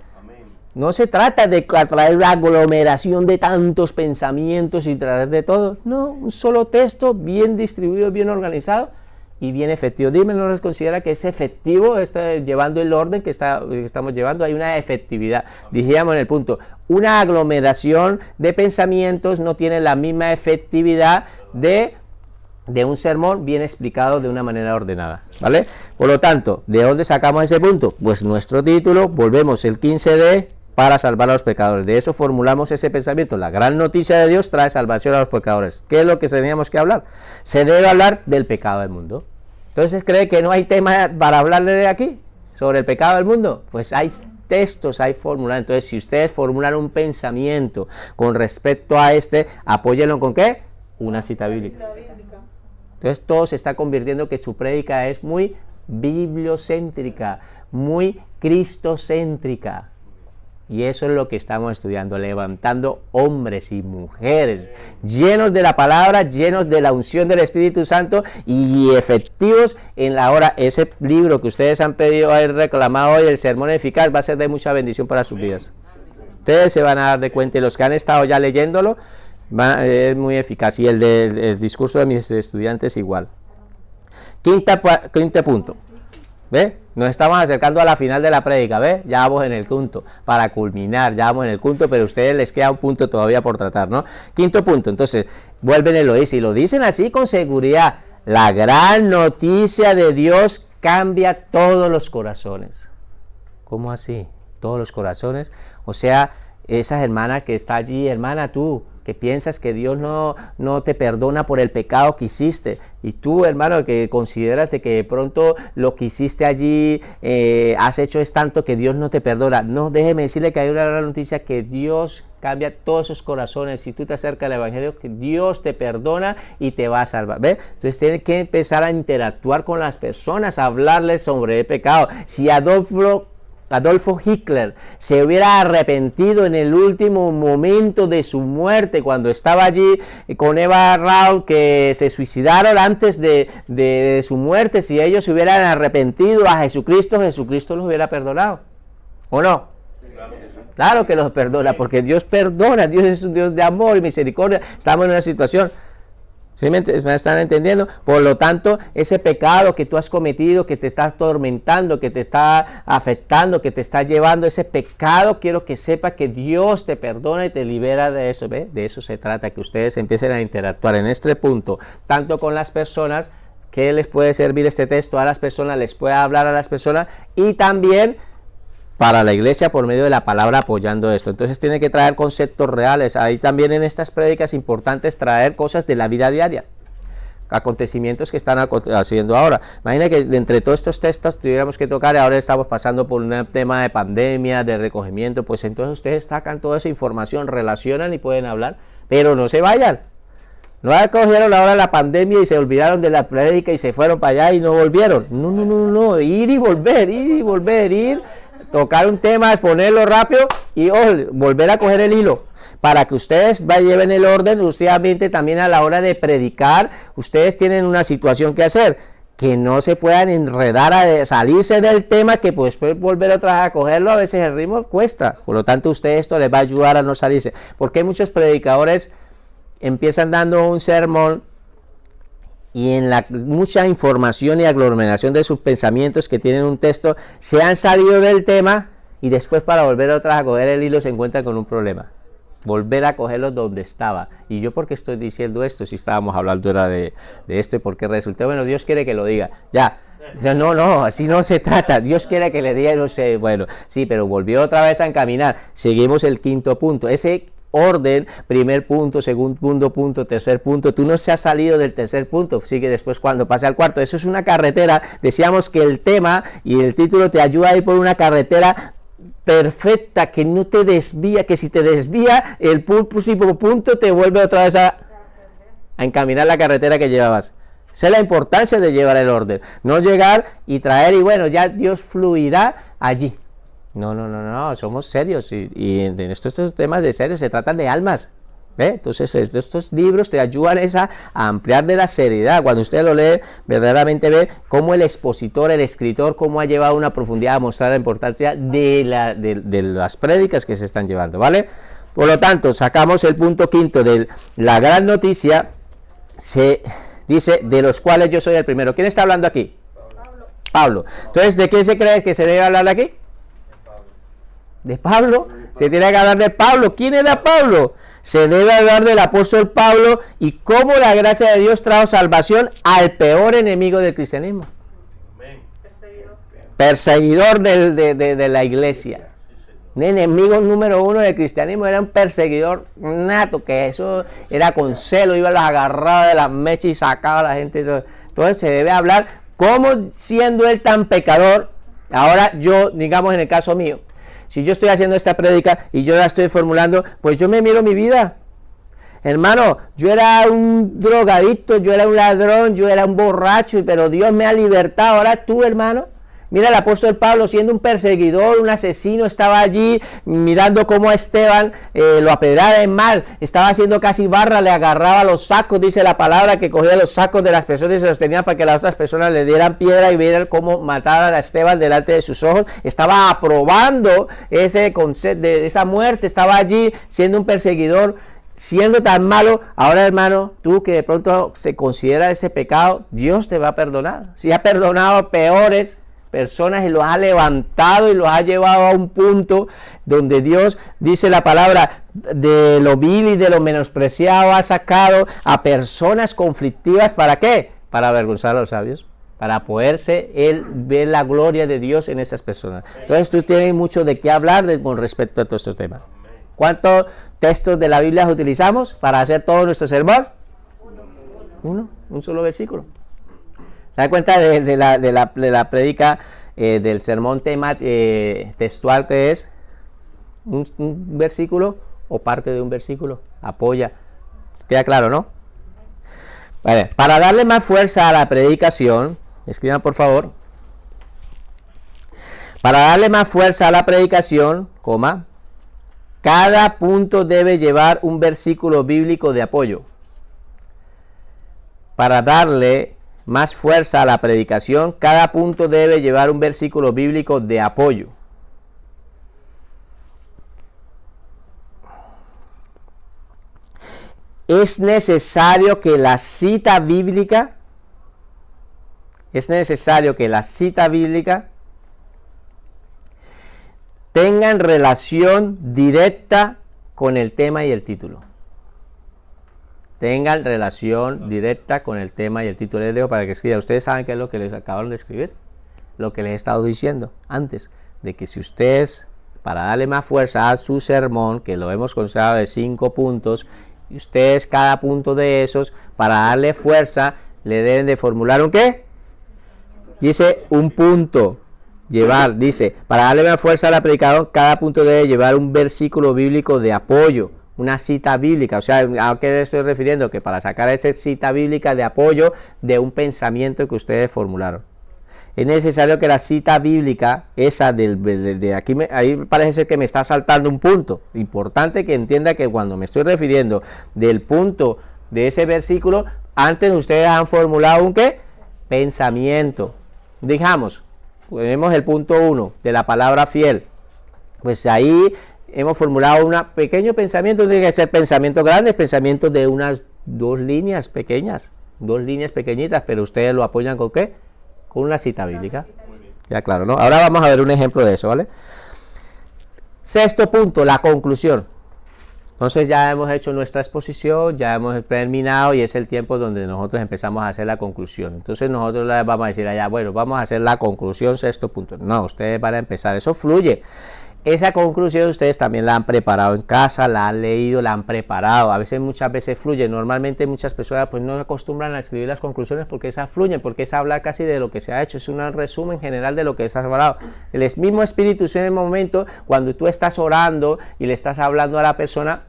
No se trata de traer una aglomeración de tantos pensamientos y traer de todo. No, un solo texto bien distribuido, bien organizado y bien efectivo. Dime, ¿no les considera que es efectivo llevando el orden que estamos llevando? Hay una efectividad. Dijimos en el punto, una aglomeración de pensamientos no tiene la misma efectividad de un sermón bien explicado de una manera ordenada, ¿vale? Por lo tanto, ¿de dónde sacamos ese punto? Pues nuestro título, volvemos el 15D, para salvar a los pecadores. De eso formulamos ese pensamiento. La gran noticia de Dios trae salvación a los pecadores. ¿Qué es lo que teníamos que hablar? Se debe hablar del pecado del mundo. Entonces, ¿cree que no hay tema para hablarle de aquí? Sobre el pecado del mundo. Pues hay textos, hay fórmulas. Entonces, si ustedes formulan un pensamiento con respecto a apóyenlo con ¿qué? Una cita bíblica. Entonces, todo se está convirtiendo que su prédica es muy bibliocéntrica, muy cristocéntrica. Y eso es lo que estamos estudiando, levantando hombres y mujeres llenos de la palabra, llenos de la unción del Espíritu Santo y efectivos en la hora. Ese libro que ustedes han pedido, haber reclamado hoy, el sermón eficaz, va a ser de mucha bendición para sus vidas. Ustedes se van a dar de cuenta, y los que han estado ya leyéndolo, es muy eficaz. Y el discurso de mis estudiantes igual. Quinto punto. ¿Ve? Nos estamos acercando a la final de la prédica, ¿ve? Ya vamos en el punto, para culminar, ya vamos en el punto, pero a ustedes les queda un punto todavía por tratar, ¿no? Quinto punto, entonces, vuelven y lo dicen, y lo dicen así con seguridad. La gran noticia de Dios cambia todos los corazones. ¿Cómo así? Todos los corazones. O sea, esa hermana que está allí, hermana, tú, que piensas que Dios no te perdona por el pecado que hiciste, y tú, hermano, que consideras que de pronto lo que hiciste allí has hecho es tanto que Dios no te perdona. No, déjeme decirle que hay una gran noticia, que Dios cambia todos esos corazones. Si tú te acercas al Evangelio, que Dios te perdona y te va a salvar. ¿Ve? Entonces tienes que empezar a interactuar con las personas, a hablarles sobre el pecado. Si Adolfo Hitler se hubiera arrepentido en el último momento de su muerte, cuando estaba allí con Eva Braun, que se suicidaron antes de su muerte, si ellos se hubieran arrepentido a Jesucristo, Jesucristo los hubiera perdonado, ¿o no? Claro que los perdona, porque Dios perdona. Dios es un Dios de amor y misericordia. Estamos en una situación, ¿sí me están entendiendo? Por lo tanto, ese pecado que tú has cometido, que te está atormentando, que te está afectando, que te está llevando, ese pecado, quiero que sepa que Dios te perdona y te libera de eso. ¿Ve? De eso se trata, que ustedes empiecen a interactuar en este punto, tanto con las personas, que les puede servir este texto a las personas, les puede hablar a las personas, y también para la iglesia por medio de la palabra apoyando esto. Entonces tiene que traer conceptos reales. Ahí también en estas prédicas importantes traer cosas de la vida diaria, acontecimientos que están haciendo ahora. Imagina que entre todos estos textos tuviéramos que tocar, y ahora estamos pasando por un tema de pandemia, de recogimiento, pues entonces ustedes sacan toda esa información, relacionan y pueden hablar, pero no se vayan. No acogieron la hora de la pandemia y se olvidaron de la prédica y se fueron para allá y no volvieron. No. Ir y volver, tocar un tema, exponerlo rápido y volver a coger el hilo. Para que ustedes lleven el orden, obviamente también a la hora de predicar, ustedes tienen una situación que hacer, que no se puedan enredar a salirse del tema, que pues después volver otra vez a cogerlo, a veces el ritmo cuesta. Por lo tanto, ustedes esto les va a ayudar a no salirse. Porque muchos predicadores empiezan dando un sermón y en la mucha información y aglomeración de sus pensamientos que tienen un texto, se han salido del tema y después para volver otra vez a coger el hilo se encuentran con un problema. Volver a cogerlo donde estaba. Y yo, ¿por qué estoy diciendo esto? Si estábamos hablando era de esto y por qué resultó. Bueno, Dios quiere que lo diga. Ya. No, así no se trata. Dios quiere que le diga, no sé. Bueno, sí, pero volvió otra vez a encaminar. Seguimos el quinto punto. Ese orden, primer punto, segundo punto, tercer punto. Tú no se has salido del tercer punto. Sigue después cuando pase al cuarto. Eso es una carretera. Decíamos que el tema y el título te ayuda a ir por una carretera perfecta, que no te desvía, que si te desvía el próximo punto te vuelve otra vez a encaminar la carretera que llevabas. Esa es la importancia de llevar el orden, no llegar y traer y bueno, ya Dios fluirá allí. No, somos serios y en estos temas de serios se tratan de almas. Entonces estos libros te ayudan a ampliar de la seriedad. Cuando usted lo lee, verdaderamente ve cómo el expositor, el escritor, cómo ha llevado una profundidad a mostrar la importancia de las prédicas que se están llevando, ¿vale? Por lo tanto, sacamos el punto quinto de la gran noticia. Se dice, de los cuales yo soy el primero. ¿Quién está hablando aquí? Pablo. Entonces, ¿de quién se cree que se debe hablar aquí? De Pablo. Se tiene que hablar de Pablo. ¿Quién era Pablo? Se debe hablar del apóstol Pablo y cómo la gracia de Dios trajo salvación al peor enemigo del cristianismo. Perseguidor de la iglesia. Un enemigo número uno del cristianismo era un perseguidor nato, que eso era con celo, iba, los agarraba de las mechas y sacaba a la gente. Entonces se debe hablar cómo, siendo él tan pecador, ahora yo, digamos en el caso mío, si yo estoy haciendo esta prédica y yo la estoy formulando, pues yo me miro mi vida. Hermano, yo era un drogadicto, yo era un ladrón, yo era un borracho, pero Dios me ha libertado. Ahora tú, hermano, mira el apóstol Pablo siendo un perseguidor, un asesino, estaba allí mirando cómo a Esteban lo apedraba en mal, estaba haciendo casi barra, le agarraba los sacos, dice la palabra, que cogía los sacos de las personas y se los tenía para que las otras personas le dieran piedra y vieran cómo mataban a Esteban delante de sus ojos. Estaba aprobando ese concepto de esa muerte, estaba allí siendo un perseguidor, siendo tan malo. Ahora, hermano, tú que de pronto se considera ese pecado, Dios te va a perdonar. Si ha perdonado a peores personas y los ha levantado y los ha llevado a un punto donde Dios, dice la palabra, de lo vil y de lo menospreciado ha sacado a personas conflictivas. ¿Para qué? Para avergonzar a los sabios, para poderse él ver la gloria de Dios en esas personas. Entonces tú tienes mucho de qué hablar con respecto a todos estos temas. ¿Cuántos textos de la Biblia utilizamos para hacer todo nuestro sermón? Un solo versículo. ¿Se da cuenta de la prédica del sermón textual, que es un versículo o parte de un versículo? Apoya. ¿Queda claro, no? Vale. Para darle más fuerza a la predicación, escriban por favor. Para darle más fuerza a la predicación, cada punto debe llevar un versículo bíblico de apoyo. Para darle más fuerza a la predicación, cada punto debe llevar un versículo bíblico de apoyo. Es necesario que la cita bíblica tengan relación directa con el tema y el título. Tengan relación directa con el tema y el título. Les dejo para que escriban. Ustedes saben qué es lo que les acabaron de escribir. Lo que les he estado diciendo antes. De que si ustedes, para darle más fuerza a su sermón, que lo hemos considerado de 5 puntos, y ustedes cada punto de esos, para darle fuerza, le deben de formular ¿un qué? Dice un punto. Llevar, dice, para darle más fuerza a la predicación, cada punto debe llevar un versículo bíblico de apoyo. una cita bíblica. O sea, ¿a qué estoy refiriendo? Que para sacar esa cita bíblica de apoyo de un pensamiento que ustedes formularon. Es necesario que la cita bíblica, esa de aquí, ahí parece ser que me está saltando un punto. Importante que entienda que cuando me estoy refiriendo del punto de ese versículo, antes ustedes han formulado un ¿qué? Pensamiento. Digamos, vemos el punto 1 de la palabra fiel. Pues ahí hemos formulado un pequeño pensamiento, tiene que ser pensamiento grande, pensamiento de unas 2 líneas pequeñas, 2 líneas pequeñitas, pero ustedes lo apoyan ¿con qué? Con una cita bíblica. Ya claro, ¿no? Ahora vamos a ver un ejemplo de eso, ¿vale? Sexto punto, la conclusión. Entonces ya hemos hecho nuestra exposición, ya hemos terminado y es el tiempo donde nosotros empezamos a hacer la conclusión. Entonces nosotros les vamos a decir allá, bueno, vamos a hacer la conclusión, sexto punto. No, ustedes van a empezar, eso fluye. Esa conclusión ustedes también la han preparado en casa, la han leído, la han preparado. A veces, muchas veces fluye. Normalmente muchas personas pues no acostumbran a escribir las conclusiones porque esas fluyen, porque es hablar casi de lo que se ha hecho. Es un resumen general de lo que se ha hablado. El mismo Espíritu en el momento cuando tú estás orando y le estás hablando a la persona,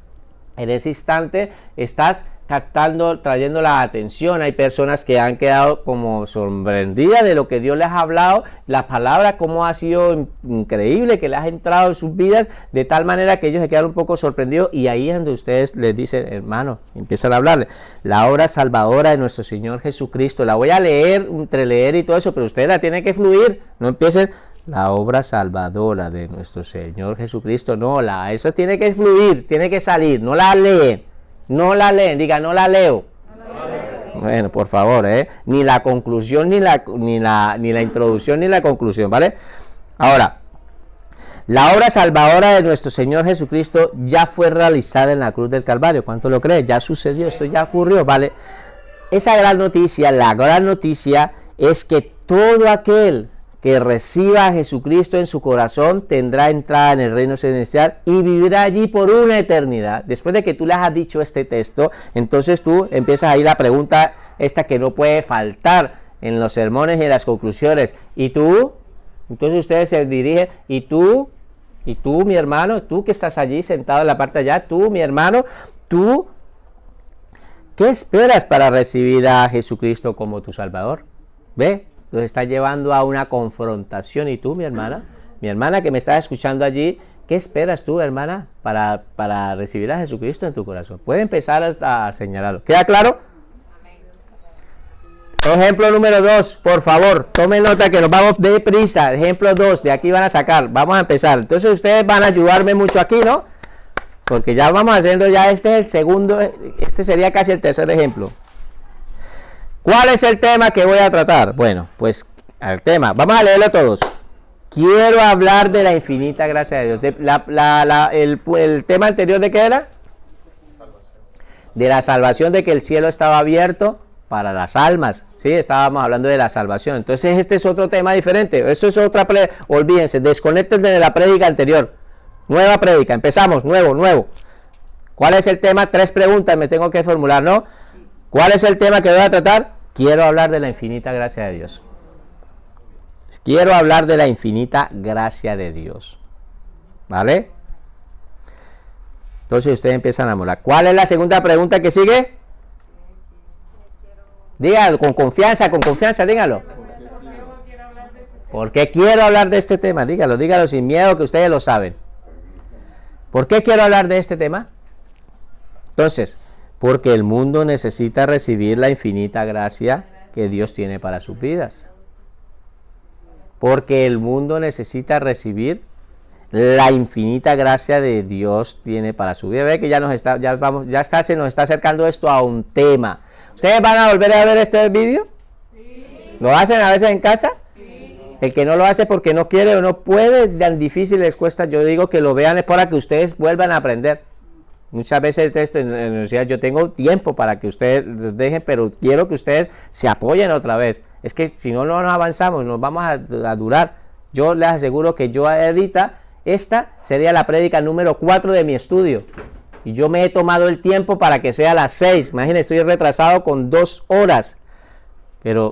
en ese instante estás captando, trayendo la atención. Hay personas que han quedado como sorprendidas de lo que Dios les ha hablado, la palabra como ha sido increíble, que les ha entrado en sus vidas, de tal manera que ellos se quedan un poco sorprendidos, y ahí es donde ustedes les dicen, hermano, empiezan a hablarle, la obra salvadora de nuestro Señor Jesucristo, la voy a leer, entre leer y todo eso, pero ustedes la tienen que fluir, no empiecen, la obra salvadora de nuestro Señor Jesucristo, no, eso tiene que fluir, tiene que salir, no la leen. No la leen, diga, no la leo. Bueno, por favor, ni la conclusión, ni la introducción, ni la conclusión, ¿vale? Ahora, la obra salvadora de nuestro Señor Jesucristo ya fue realizada en la cruz del Calvario. ¿Cuánto lo cree? Ya sucedió, esto ya ocurrió, ¿vale? Esa gran noticia, la gran noticia es que todo aquel que reciba a Jesucristo en su corazón tendrá entrada en el reino celestial y vivirá allí por una eternidad. Después de que tú les has dicho este texto, entonces tú empiezas ahí la pregunta esta que no puede faltar en los sermones y en las conclusiones. ¿Y tú? Entonces ustedes se dirigen, ¿y tú, mi hermano? Tú que estás allí sentado en la parte de allá, tú, mi hermano, tú, ¿qué esperas para recibir a Jesucristo como tu Salvador? ¿Ve? Los está llevando a una confrontación. ¿Y tú, mi hermana que me estás escuchando allí, qué esperas tú, hermana, para recibir a Jesucristo en tu corazón? Puede empezar a señalarlo. ¿Queda claro? Ejemplo número 2, por favor, tomen nota que nos vamos deprisa. Ejemplo 2, de aquí van a sacar, vamos a empezar. Entonces ustedes van a ayudarme mucho aquí, ¿no? Porque ya vamos haciendo, ya este es el segundo, este sería casi el tercer ejemplo. ¿Cuál es el tema que voy a tratar? Bueno, pues el tema, vamos a leerlo todos. Quiero hablar de la infinita gracia de Dios. El tema anterior, ¿de qué era? De la salvación, de que el cielo estaba abierto para las almas. Sí, estábamos hablando de la salvación. Entonces este es otro tema diferente. Esto es otra, olvídense, desconecten de la prédica anterior. Nueva prédica, empezamos, nuevo. ¿Cuál es el tema? 3 preguntas me tengo que formular, ¿no? ¿Cuál es el tema que voy a tratar? Quiero hablar de la infinita gracia de Dios. Quiero hablar de la infinita gracia de Dios. ¿Vale? Entonces ustedes empiezan a molar. ¿Cuál es la segunda pregunta que sigue? Dígalo con confianza, dígalo. ¿Por qué quiero hablar de este tema? Dígalo sin miedo, que ustedes lo saben. ¿Por qué quiero hablar de este tema? Entonces, porque el mundo necesita recibir la infinita gracia que Dios tiene para sus vidas. Porque el mundo necesita recibir la infinita gracia de Dios tiene para su vida. Ve que se nos está acercando esto a un tema. ¿Ustedes van a volver a ver este vídeo? Sí. ¿Lo hacen a veces en casa? Sí. El que no lo hace porque no quiere o no puede, tan difícil les cuesta. Yo digo que lo vean es para que ustedes vuelvan a aprender. Muchas veces esto en la universidad yo tengo tiempo para que ustedes dejen, pero quiero que ustedes se apoyen otra vez. Es que si no nos avanzamos, nos vamos a durar. Yo les aseguro que yo ahorita, esta sería la prédica número 4 de mi estudio. Y yo me he tomado el tiempo para que sea a las 6. Imagínense, estoy retrasado con 2 horas. Pero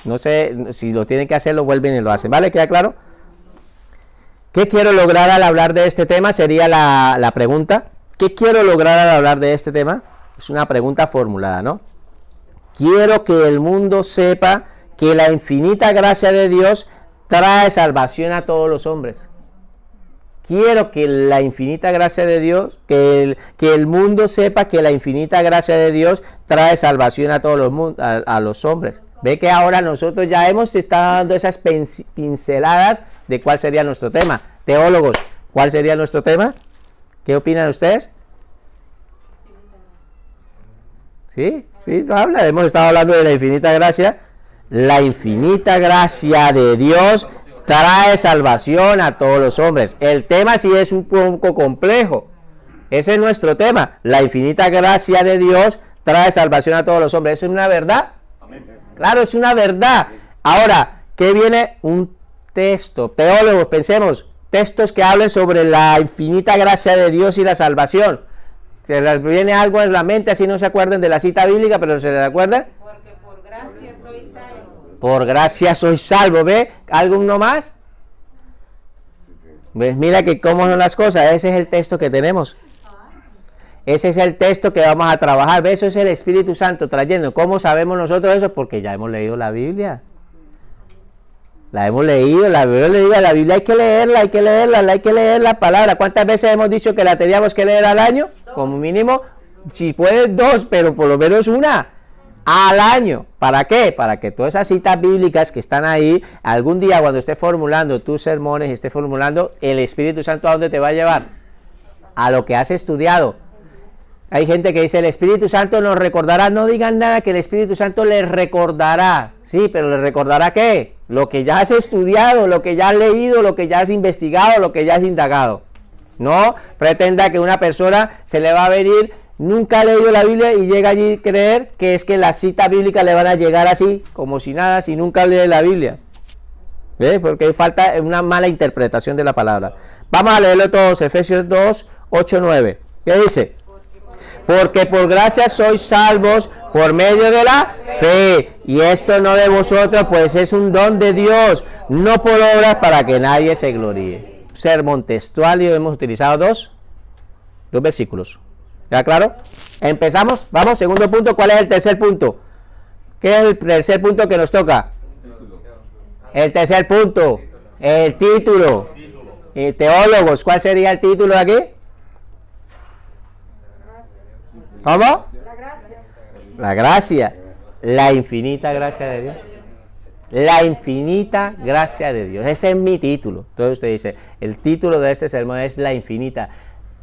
no sé, si lo tienen que hacer, lo vuelven y lo hacen. ¿Vale? ¿Queda claro? ¿Qué quiero lograr al hablar de este tema? Sería la pregunta. ¿Qué quiero lograr al hablar de este tema? Es una pregunta formulada, ¿no? Quiero que el mundo sepa que la infinita gracia de Dios trae salvación a todos los hombres. Quiero que la infinita gracia de Dios, que el mundo sepa que la infinita gracia de Dios trae salvación a todos los hombres. Ve que ahora nosotros ya hemos estado dando esas pinceladas de cuál sería nuestro tema. Teólogos, ¿cuál sería nuestro tema? ¿Qué opinan ustedes? Sí, lo habla. Hemos estado hablando de la infinita gracia. La infinita gracia de Dios trae salvación a todos los hombres. El tema sí es un poco complejo. Ese es nuestro tema. La infinita gracia de Dios trae salvación a todos los hombres. ¿Es una verdad? Claro, es una verdad. Ahora, ¿qué viene? Un texto. Teólogos, pensemos. Textos que hablen sobre la infinita gracia de Dios y la salvación. ¿Se les viene algo en la mente? Así no se acuerdan de la cita bíblica, pero ¿se les acuerdan? Porque por gracia soy salvo. Por gracia soy salvo. ¿Ve? ¿Alguno más? ¿Ves? Mira que cómo son las cosas. Ese es el texto que tenemos. Ese es el texto que vamos a trabajar. ¿Ves? Eso es el Espíritu Santo trayendo. ¿Cómo sabemos nosotros eso? Porque ya hemos leído la Biblia. La hemos leído, la Biblia hay que leer la palabra. ¿Cuántas veces hemos dicho que la teníamos que leer al año? Como mínimo, si puedes 2, pero por lo menos una al año. ¿Para qué? Para que todas esas citas bíblicas que están ahí, algún día cuando estés formulando tus sermones, estés formulando, el Espíritu Santo, ¿a dónde te va a llevar? A lo que has estudiado. Hay gente que dice, el Espíritu Santo nos recordará. No digan nada, que el Espíritu Santo les recordará. Sí, pero les recordará ¿qué? Lo que ya has estudiado, lo que ya has leído, lo que ya has investigado, lo que ya has indagado. No pretenda que una persona se le va a venir, nunca ha leído la Biblia y llega allí a creer que es que las citas bíblicas le van a llegar así, como si nada, si nunca lee la Biblia. ¿Ves? Porque falta una mala interpretación de la palabra. Vamos a leerlo todos, Efesios 2, 8, 9. ¿Qué dice? Porque por gracia sois salvos por medio de la fe, y esto no de vosotros, pues es un don de Dios, no por obras, para que nadie se gloríe. Sermón textual, y hemos utilizado dos versículos. ¿Ya claro? Empezamos, vamos, segundo punto. ¿Cuál es el tercer punto? ¿Qué es el tercer punto que nos toca? El tercer punto, el título. Teólogos, ¿cuál sería el título de aquí? ¿Cómo? La gracia. La infinita gracia de Dios. La infinita gracia de Dios. Ese es mi título. Entonces usted dice, el título de este sermón es la infinita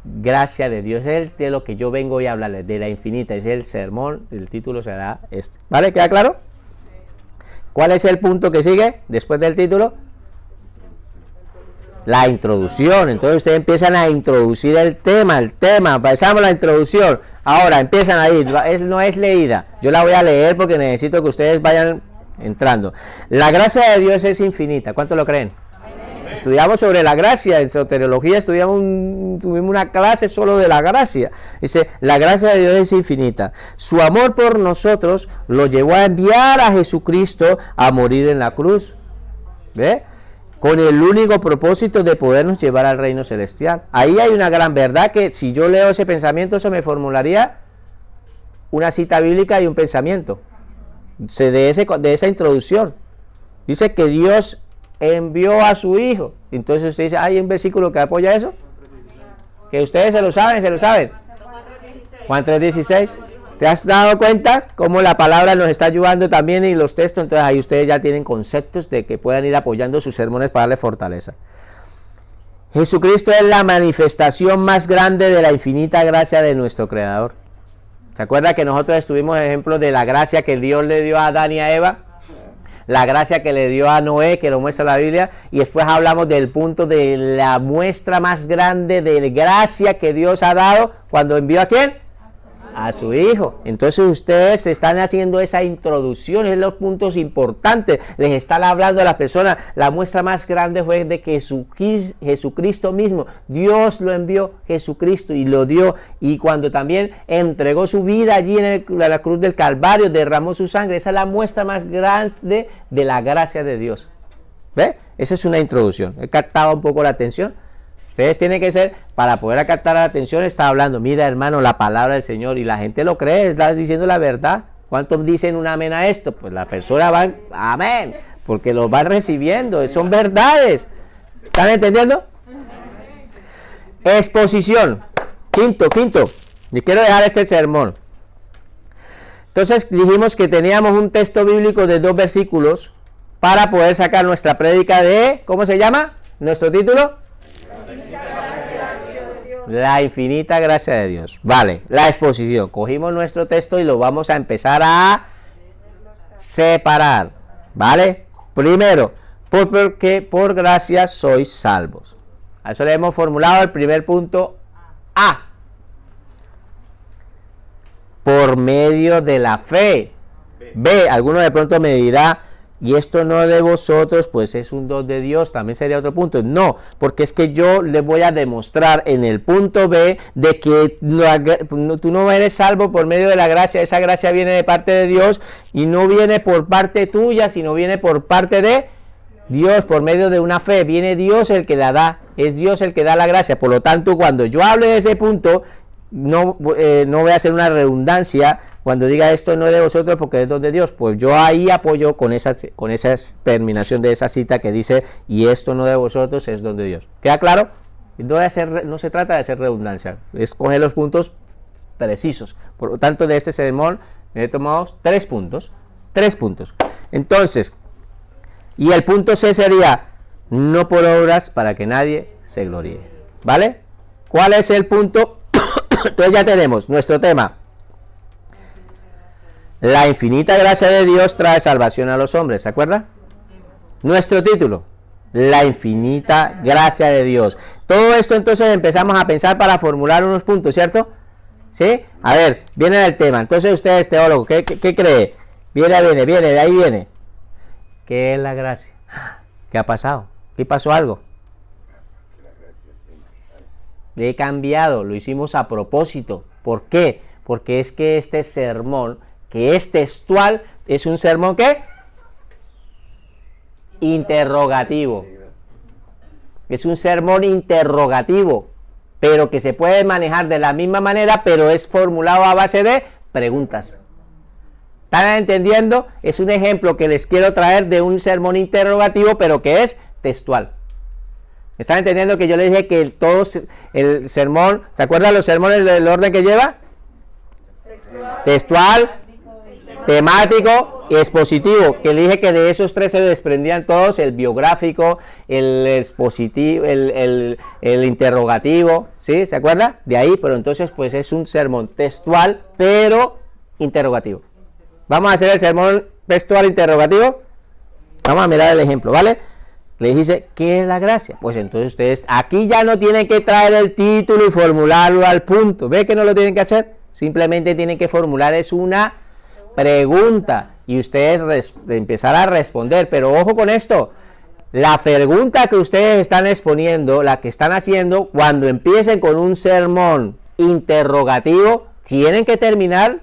gracia de Dios. Es de lo que yo vengo hoy a hablarles, de la infinita. Es el sermón, el título será este. ¿Vale? ¿Queda claro? ¿Cuál es el punto que sigue después del título? La introducción. Entonces ustedes empiezan a introducir el tema, pasamos la introducción, ahora empiezan a ir, no es leída, yo la voy a leer porque necesito que ustedes vayan entrando. La gracia de Dios es infinita, ¿cuánto lo creen? Amén. Estudiamos sobre la gracia, en soteriología tuvimos una clase solo de la gracia. Dice, la gracia de Dios es infinita, su amor por nosotros lo llevó a enviar a Jesucristo a morir en la cruz. ¿Ve? Con el único propósito de podernos llevar al reino celestial. Ahí hay una gran verdad que si yo leo ese pensamiento, eso me formularía una cita bíblica y un pensamiento de esa introducción. Dice que Dios envió a su Hijo. Entonces usted dice, ¿hay un versículo que apoya eso? Que ustedes se lo saben. Juan 3:16. ¿Te has dado cuenta cómo la palabra nos está ayudando también y los textos? Entonces ahí ustedes ya tienen conceptos de que puedan ir apoyando sus sermones para darle fortaleza. Jesucristo es la manifestación más grande de la infinita gracia de nuestro Creador. ¿Se acuerda que nosotros estuvimos ejemplos de la gracia que Dios le dio a Adán y a Eva? La gracia que le dio a Noé, que lo muestra la Biblia, y después hablamos del punto de la muestra más grande de gracia que Dios ha dado cuando envió ¿a quién? A su Hijo. Entonces ustedes están haciendo esa introducción, es los puntos importantes, les están hablando a las personas. La muestra más grande fue de que Jesucristo mismo, Dios lo envió, Jesucristo, y lo dio, y cuando también entregó su vida allí en la cruz del Calvario, derramó su sangre. Esa es la muestra más grande de la gracia de Dios. ¿Ve? Esa es una introducción. He captado un poco la atención. Ustedes tienen que ser, para poder captar la atención, está hablando, mira hermano, la palabra del Señor, y la gente lo cree, estás diciendo la verdad. ¿Cuántos dicen un amén a esto? Pues la persona va, amén, porque lo van recibiendo, son verdades. ¿Están entendiendo? Exposición. Quinto. Y quiero dejar este sermón. Entonces dijimos que teníamos un texto bíblico de 2 versículos para poder sacar nuestra prédica de, ¿cómo se llama? ¿Nuestro título? La infinita gracia de Dios. Vale, la exposición. Cogimos nuestro texto y lo vamos a empezar a separar. ¿Vale? Primero, porque por gracia sois salvos. A eso le hemos formulado el primer punto A. Por medio de la fe. B. Alguno de pronto me dirá, y esto no de vosotros, pues es un don de Dios, también sería otro punto. No, porque es que yo les voy a demostrar en el punto B de que tú no eres salvo por medio de la gracia. Esa gracia viene de parte de Dios y no viene por parte tuya, sino viene por parte de Dios, por medio de una fe. Viene Dios el que la da, es Dios el que da la gracia. Por lo tanto, cuando yo hable de ese punto, no voy a hacer una redundancia cuando diga esto no es de vosotros porque es don de Dios. Pues yo ahí apoyo con esa terminación de esa cita que dice y esto no de vosotros es don de Dios. ¿Queda claro? No se trata de hacer redundancia, es coger los puntos precisos. Por lo tanto, de este sermón me he tomado 3 puntos. Entonces, y el punto C sería no por obras para que nadie se gloríe. ¿Vale? ¿Cuál es el punto? Entonces ya tenemos nuestro tema. La infinita gracia de Dios trae salvación a los hombres, ¿se acuerda? Nuestro título, la infinita gracia de Dios. Todo esto entonces empezamos a pensar para formular unos puntos, ¿cierto? ¿Sí? A ver, viene el tema. Entonces usted es teólogo, ¿qué cree? Viene, de ahí viene. ¿Qué es la gracia? ¿Qué ha pasado? ¿Qué pasó algo? Le he cambiado, lo hicimos a propósito. ¿Por qué? Porque es que este sermón, que es textual, es un sermón ¿qué? Interrogativo. Es un sermón interrogativo, pero que se puede manejar de la misma manera, pero es formulado a base de preguntas. ¿Están entendiendo? Es un ejemplo que les quiero traer de un sermón interrogativo, pero que es textual. ¿Están entendiendo que yo les dije que el sermón, ¿se acuerdan los sermones del orden que lleva? Textual, temático y expositivo, que le dije que de esos 3 se desprendían todos, el biográfico, el expositivo, el interrogativo, ¿sí? ¿Se acuerda? De ahí, pero entonces pues es un sermón textual, pero interrogativo. Vamos a hacer el sermón textual interrogativo. Vamos a mirar el ejemplo, ¿vale? Les dice, ¿qué es la gracia? Pues entonces ustedes aquí ya no tienen que traer el título y formularlo al punto. ¿Ve que no lo tienen que hacer? Simplemente tienen que formular es una pregunta y ustedes empezar a responder. Pero ojo con esto, la pregunta que ustedes están exponiendo, la que están haciendo, cuando empiecen con un sermón interrogativo, tienen que terminar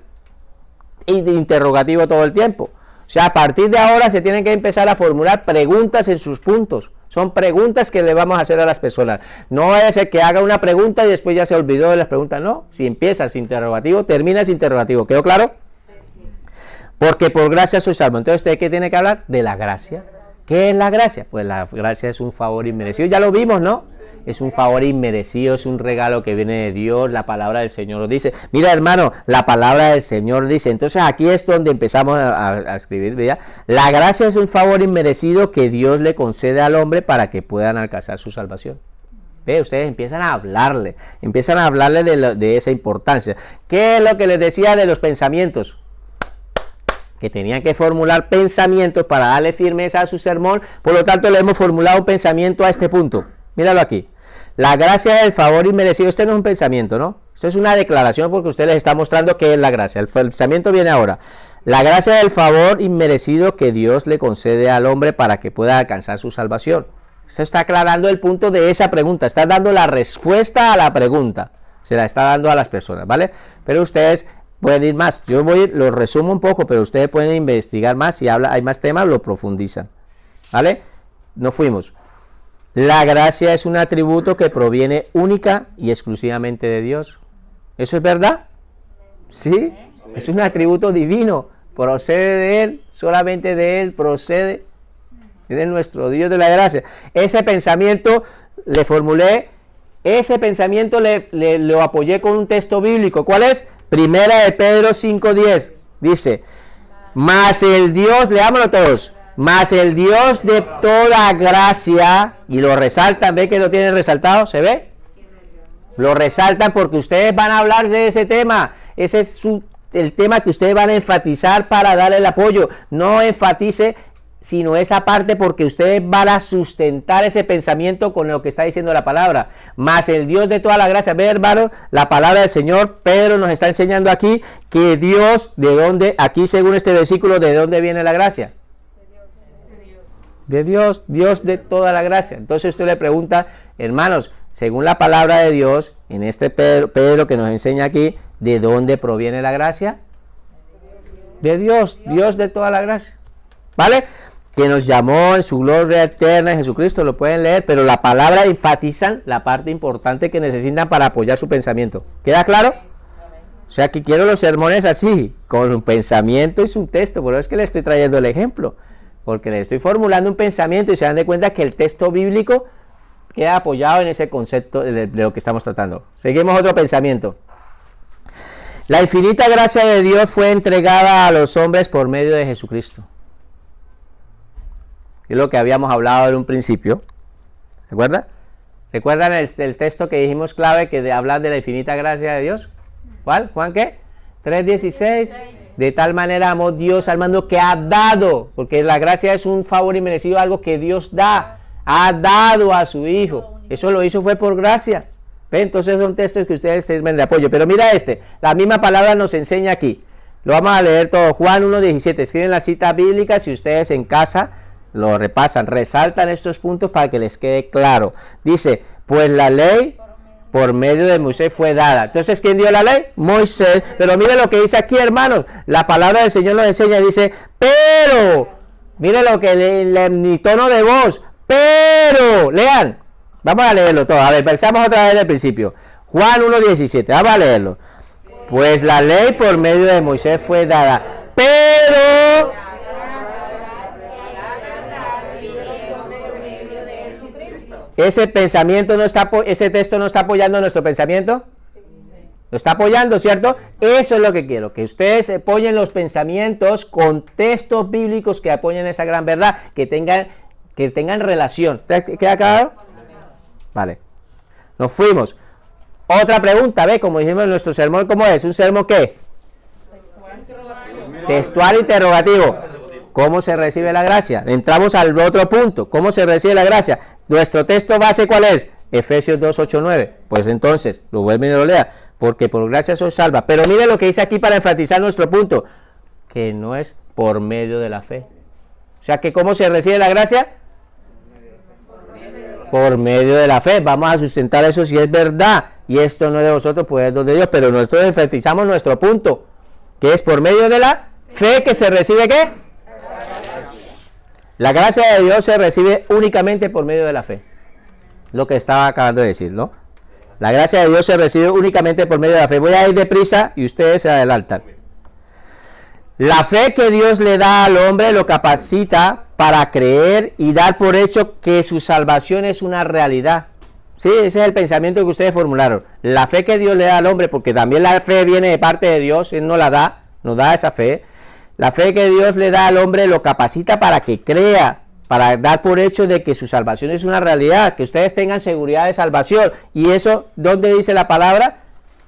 interrogativo todo el tiempo. O sea, a partir de ahora se tienen que empezar a formular preguntas en sus puntos. Son preguntas que le vamos a hacer a las personas. No vaya a ser que haga una pregunta y después ya se olvidó de las preguntas. No, si empiezas interrogativo, terminas interrogativo. ¿Quedó claro? Porque por gracia soy salvo. Entonces, ¿usted qué tiene que hablar? De la gracia. ¿Qué es la gracia? Pues la gracia es un favor inmerecido. Ya lo vimos, ¿no? Es un favor inmerecido, es un regalo que viene de Dios. La palabra del Señor lo dice. Mira, hermano, la palabra del Señor dice. Entonces aquí es donde empezamos a escribir, ¿verdad? La gracia es un favor inmerecido que Dios le concede al hombre para que puedan alcanzar su salvación. ¿Ve? Ustedes empiezan a hablarle de esa importancia. ¿Qué es lo que les decía de los pensamientos? Que tenían que formular pensamientos para darle firmeza a su sermón. Por lo tanto, le hemos formulado un pensamiento a este punto. Míralo aquí. La gracia del favor inmerecido. Este no es un pensamiento, ¿no? Esto es una declaración porque usted les está mostrando qué es la gracia. El pensamiento viene ahora. La gracia del favor inmerecido que Dios le concede al hombre para que pueda alcanzar su salvación. Se está aclarando el punto de esa pregunta. Está dando la respuesta a la pregunta. Se la está dando a las personas, ¿vale? Pero ustedes pueden ir más. Yo lo resumo un poco, pero ustedes pueden investigar más. Si hay más temas, lo profundizan. ¿Vale? No fuimos. La gracia es un atributo que proviene única y exclusivamente de Dios. ¿Eso es verdad? Sí, es un atributo divino, procede de Él, solamente de Él procede. Es nuestro Dios de la gracia. Ese pensamiento le formulé, ese pensamiento lo apoyé con un texto bíblico. ¿Cuál es? Primera de Pedro 5:10. Dice, mas el Dios, leámoslo todos, mas el Dios de toda gracia, y lo resaltan, ¿ve que lo tienen resaltado? ¿Se ve? Lo resaltan porque ustedes van a hablar de ese tema. Ese es el tema que ustedes van a enfatizar para dar el apoyo. No enfatice sino esa parte, porque ustedes van a sustentar ese pensamiento con lo que está diciendo la palabra. Mas el Dios de toda la gracia, ve hermano, la palabra del Señor, Pedro nos está enseñando aquí que Dios, ¿de dónde? Aquí según este versículo, ¿de dónde viene la gracia? De Dios, Dios de toda la gracia. Entonces usted le pregunta, hermanos, según la palabra de Dios, en este Pedro que nos enseña aquí, ¿de dónde proviene la gracia? De Dios, Dios de toda la gracia. ¿Vale? Que nos llamó en su gloria eterna en Jesucristo, lo pueden leer, pero la palabra enfatizan la parte importante que necesitan para apoyar su pensamiento. ¿Queda claro? O sea que quiero los sermones así, con un pensamiento y su texto, por eso es que le estoy trayendo el ejemplo, porque le estoy formulando un pensamiento y se dan de cuenta que el texto bíblico queda apoyado en ese concepto de lo que estamos tratando. Seguimos otro pensamiento. La infinita gracia de Dios fue entregada a los hombres por medio de Jesucristo. Es lo que habíamos hablado en un principio. ¿Recuerdan? ¿Recuerdan el texto que dijimos clave que hablar de la infinita gracia de Dios? ¿Cuál? ¿Juan qué? 3:16. De tal manera amó Dios al mundo que ha dado, porque la gracia es un favor inmerecido, algo que Dios da, ha dado a su Hijo. Eso lo hizo fue por gracia. ¿Ve? Entonces son textos que ustedes sirven de apoyo. Pero mira la misma palabra nos enseña aquí. Lo vamos a leer todo. Juan 1:17. Escriben la cita bíblica si ustedes en casa lo repasan, resaltan estos puntos para que les quede claro. Dice, pues la ley por medio de Moisés fue dada. Entonces, ¿quién dio la ley? Moisés. Pero mire lo que dice aquí, hermanos. La palabra del Señor nos enseña, dice, pero, mire lo que mi tono de voz, pero, lean. Vamos a leerlo todo. A ver, pensamos otra vez del principio. Juan 1:17, vamos a leerlo. Pues la ley por medio de Moisés fue dada, pero ese pensamiento no está, ese texto no está apoyando nuestro pensamiento. Lo está apoyando, ¿cierto? Eso es lo que quiero, que ustedes apoyen los pensamientos con textos bíblicos que apoyen esa gran verdad, que tengan relación. ¿Queda claro? Vale. Nos fuimos. Otra pregunta, ¿ve? Como dijimos en nuestro sermón, ¿cómo es? ¿Un sermón qué? Textual interrogativo. ¿Cómo se recibe la gracia? Entramos al otro punto. ¿Cómo se recibe la gracia? Nuestro texto base, ¿cuál es? Efesios 2:8-9. Pues entonces, lo vuelven y lo lea. Porque por gracia sois salva. Pero mire lo que dice aquí para enfatizar nuestro punto. Que no es por medio de la fe. O sea, que ¿cómo se recibe la gracia? Por medio de la fe. Vamos a sustentar eso si es verdad. Y esto no es de vosotros, pues es de Dios. Pero nosotros enfatizamos nuestro punto. Que es por medio de la fe que se recibe, ¿qué? La gracia de Dios se recibe únicamente por medio de la fe. Lo que estaba acabando de decir, ¿no? La gracia de Dios se recibe únicamente por medio de la fe. Voy a ir deprisa y ustedes se adelantan. La fe que Dios le da al hombre lo capacita para creer y dar por hecho que su salvación es una realidad. Sí, ese es el pensamiento que ustedes formularon. La fe que Dios le da al hombre, porque también la fe viene de parte de Dios, Él nos la da, nos da esa fe. La fe que Dios le da al hombre lo capacita para que crea, para dar por hecho de que su salvación es una realidad, que ustedes tengan seguridad de salvación. Y eso, ¿dónde dice la palabra?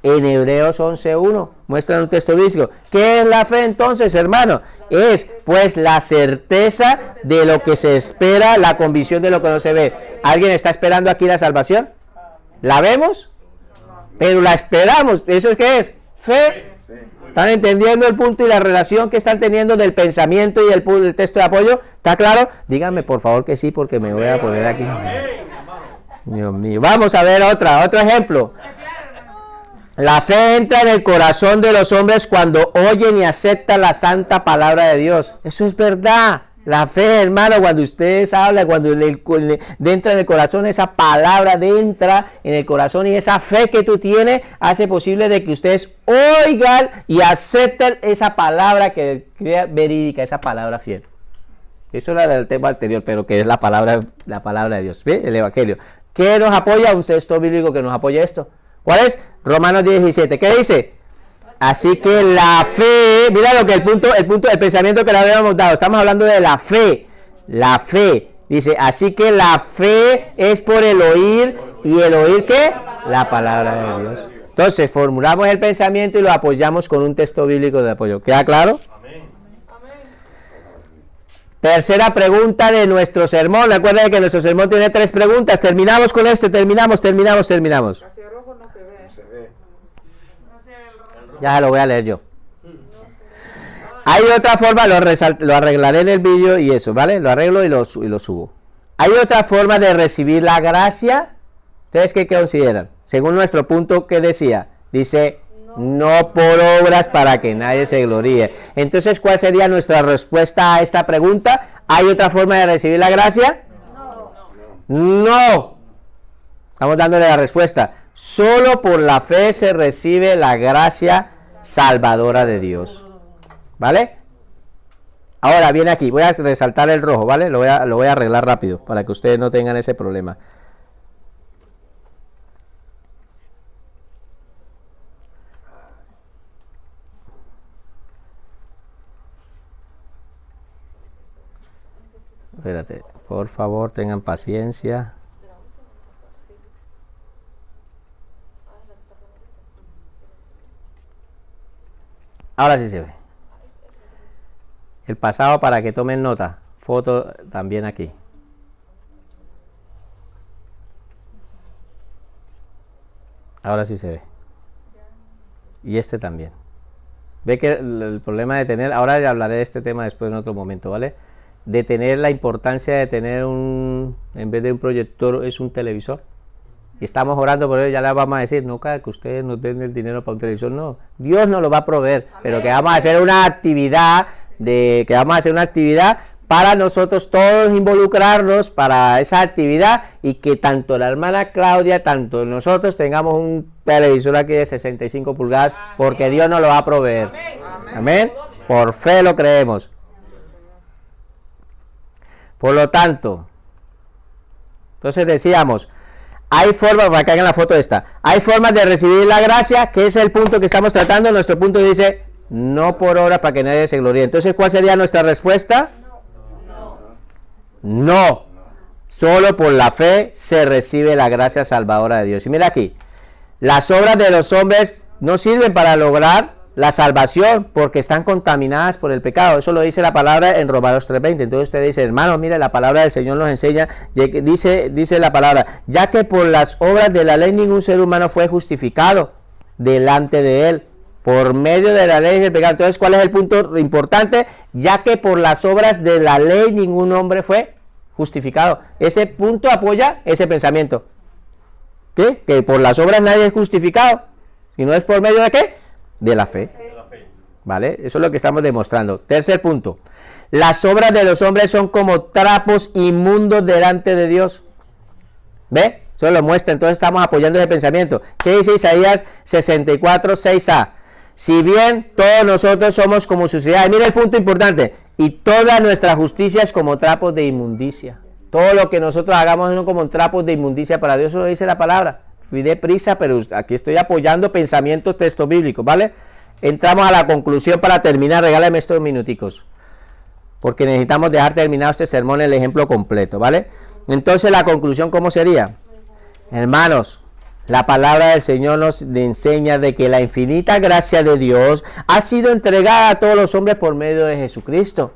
En Hebreos 11:1, muestran un texto bíblico. ¿Qué es la fe entonces, hermano? Es pues la certeza de lo que se espera, la convicción de lo que no se ve. ¿Alguien está esperando aquí la salvación? ¿La vemos? Pero la esperamos. ¿Eso es qué es? Fe. ¿Están entendiendo el punto y la relación que están teniendo del pensamiento y el texto de apoyo? ¿Está claro? Díganme por favor que sí, porque me voy a poner aquí. Dios mío. Vamos a ver otro ejemplo. La fe entra en el corazón de los hombres cuando oyen y aceptan la santa palabra de Dios. Eso es verdad. La fe, hermano, cuando ustedes hablan, cuando entra en el corazón, esa palabra entra en el corazón y esa fe que tú tienes hace posible de que ustedes oigan y acepten esa palabra que es verídica, esa palabra fiel. Eso era del tema anterior, pero que es la palabra de Dios, ¿ve? El Evangelio. ¿Qué nos apoya? Un texto bíblico que nos apoya esto. ¿Cuál es? Romanos 10:17. ¿Qué dice? Así que la fe, mira lo que el pensamiento que le habíamos dado, estamos hablando de la fe, dice, así que la fe es por el oír, y el oír, ¿qué? La palabra de Dios. Entonces, formulamos el pensamiento y lo apoyamos con un texto bíblico de apoyo. ¿Queda claro? Amén. Tercera pregunta de nuestro sermón. Recuerden que nuestro sermón tiene 3 preguntas. Terminamos con este, terminamos. Hacia rojo no se ve. Se ve. Ya lo voy a leer yo. Hay otra forma, lo arreglaré en el vídeo y eso, ¿vale? Lo arreglo y lo subo. Hay otra forma de recibir la gracia. ¿Ustedes qué consideran? Según nuestro punto que decía, dice, no por obras para que nadie se gloríe. Entonces, ¿cuál sería nuestra respuesta a esta pregunta? ¿Hay otra forma de recibir la gracia? No. Estamos dándole la respuesta. Solo por la fe se recibe la gracia salvadora de Dios. ¿Vale? Ahora, viene aquí. Voy a resaltar el rojo, ¿vale? Lo voy a arreglar rápido para que ustedes no tengan ese problema. Espérate, por favor, tengan paciencia. Ahora sí se ve. El pasado para que tomen nota. Foto también aquí. Ahora sí se ve. Y este también. Ve que el problema de tener, ahora ya hablaré de este tema después en otro momento, ¿vale? De tener la importancia de tener en vez de un proyector, es un televisor. Y estamos orando por ello, ya les vamos a decir, no cada que ustedes nos den el dinero para un televisor, no. Dios nos lo va a proveer, pero que vamos a hacer una actividad, para nosotros todos involucrarnos para esa actividad y que tanto la hermana Claudia, tanto nosotros tengamos un televisor aquí de 65 pulgadas, porque Dios nos lo va a proveer. Amén. Por fe lo creemos. Por lo tanto, entonces decíamos, hay formas, para que hagan la foto esta, hay formas de recibir la gracia, que es el punto que estamos tratando. Nuestro punto dice, no por obras para que nadie se gloríe. Entonces, ¿cuál sería nuestra respuesta? No. Solo por la fe se recibe la gracia salvadora de Dios. Y mira aquí, las obras de los hombres no sirven para lograr la salvación porque están contaminadas por el pecado. Eso lo dice la palabra en Romanos 3:20. Entonces usted dice, hermano, mire, la palabra del Señor nos enseña, dice la palabra, ya que por las obras de la ley ningún ser humano fue justificado delante de él, por medio de la ley del pecado. Entonces, ¿cuál es el punto importante? Ya que por las obras de la ley ningún hombre fue justificado. Ese punto apoya ese pensamiento. ¿Qué? Que por las obras nadie es justificado, sino es por medio de ¿qué? De la fe. ¿Vale? Eso es lo que estamos demostrando. Tercer punto. Las obras de los hombres son como trapos inmundos delante de Dios. ¿Ve? Eso lo muestra. Entonces estamos apoyando ese pensamiento. ¿Qué dice Isaías 64:6a? Si bien todos nosotros somos como suciedad. Mira el punto importante. Y toda nuestra justicia es como trapos de inmundicia. Todo lo que nosotros hagamos es como trapos de inmundicia para Dios. Eso lo dice la palabra. Fui deprisa, pero aquí estoy apoyando pensamientos textos bíblicos, ¿vale? Entramos a la conclusión para terminar. Regálame estos minuticos, porque necesitamos dejar terminado este sermón, el ejemplo completo, ¿vale? Entonces, la conclusión, ¿cómo sería? Hermanos, la palabra del Señor nos enseña de que la infinita gracia de Dios ha sido entregada a todos los hombres por medio de Jesucristo.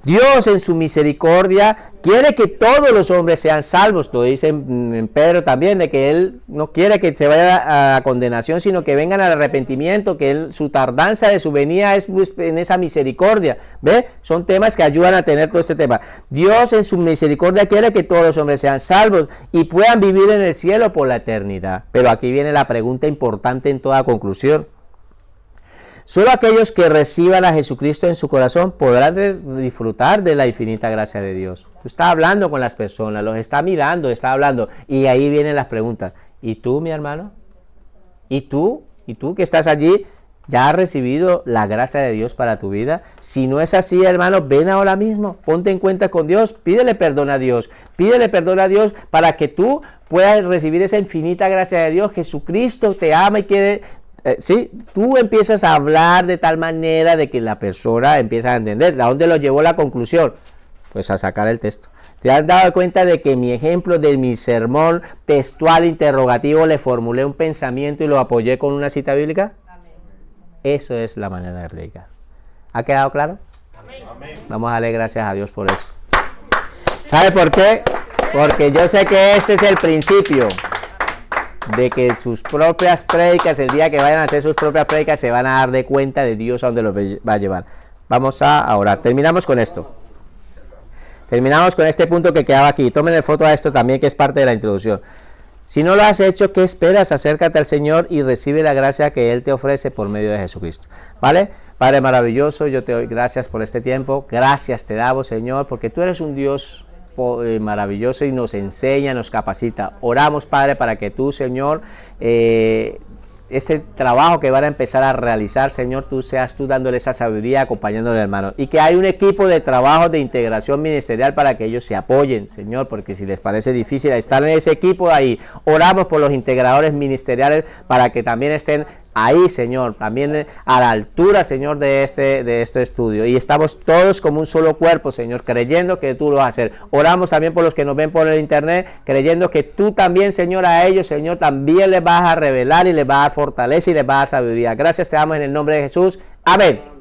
Dios en su misericordia quiere que todos los hombres sean salvos. Lo dice en Pedro también, de que Él no quiere que se vaya a condenación, sino que vengan al arrepentimiento, que su tardanza de su venida es en esa misericordia. ¿Ve? Son temas que ayudan a tener todo este tema. Dios en su misericordia quiere que todos los hombres sean salvos y puedan vivir en el cielo por la eternidad. Pero aquí viene la pregunta importante en toda conclusión. Solo aquellos que reciban a Jesucristo en su corazón podrán disfrutar de la infinita gracia de Dios. Tú estás hablando con las personas, los está mirando, está hablando, y ahí vienen las preguntas. ¿Y tú, mi hermano? ¿Y tú? ¿Y tú que estás allí? ¿Ya has recibido la gracia de Dios para tu vida? Si no es así, hermano, ven ahora mismo, ponte en cuenta con Dios, pídele perdón a Dios para que tú puedas recibir esa infinita gracia de Dios. Jesucristo te ama y quiere, ¿sí? Tú empiezas a hablar de tal manera de que la persona empieza a entender. ¿A dónde lo llevó la conclusión? Pues a sacar el texto. ¿Te has dado cuenta de que mi ejemplo de mi sermón textual interrogativo le formulé un pensamiento y lo apoyé con una cita bíblica? Eso es la manera de predicar. ¿Ha quedado claro? Amén. Vamos a darle gracias a Dios por eso. ¿Sabe por qué? Porque yo sé que este es el principio de que sus propias prédicas, el día que vayan a hacer sus propias prédicas, se van a dar de cuenta de Dios a dónde los va a llevar. Vamos a orar. Terminamos con esto. Terminamos con este punto que quedaba aquí. Tomen de foto a esto también, que es parte de la introducción. Si no lo has hecho, ¿qué esperas? Acércate al Señor y recibe la gracia que Él te ofrece por medio de Jesucristo. ¿Vale? Padre maravilloso, yo te doy gracias por este tiempo. Gracias te damos, Señor, porque tú eres un Dios maravilloso y nos enseña, nos capacita. Oramos, Padre, para que tú, Señor, ese trabajo que van a empezar a realizar, Señor, tú seas tú dándole esa sabiduría, acompañándole, hermano, y que hay un equipo de trabajo de integración ministerial para que ellos se apoyen, Señor, porque si les parece difícil estar en ese equipo ahí, oramos por los integradores ministeriales para que también estén ahí, Señor, también a la altura, Señor, de este estudio, y estamos todos como un solo cuerpo, Señor, creyendo que tú lo vas a hacer. Oramos también por los que nos ven por el internet, creyendo que tú también, Señor, a ellos, Señor, también les vas a revelar y les vas a dar fortaleza y les vas a dar sabiduría. Gracias te damos en el nombre de Jesús. Amén.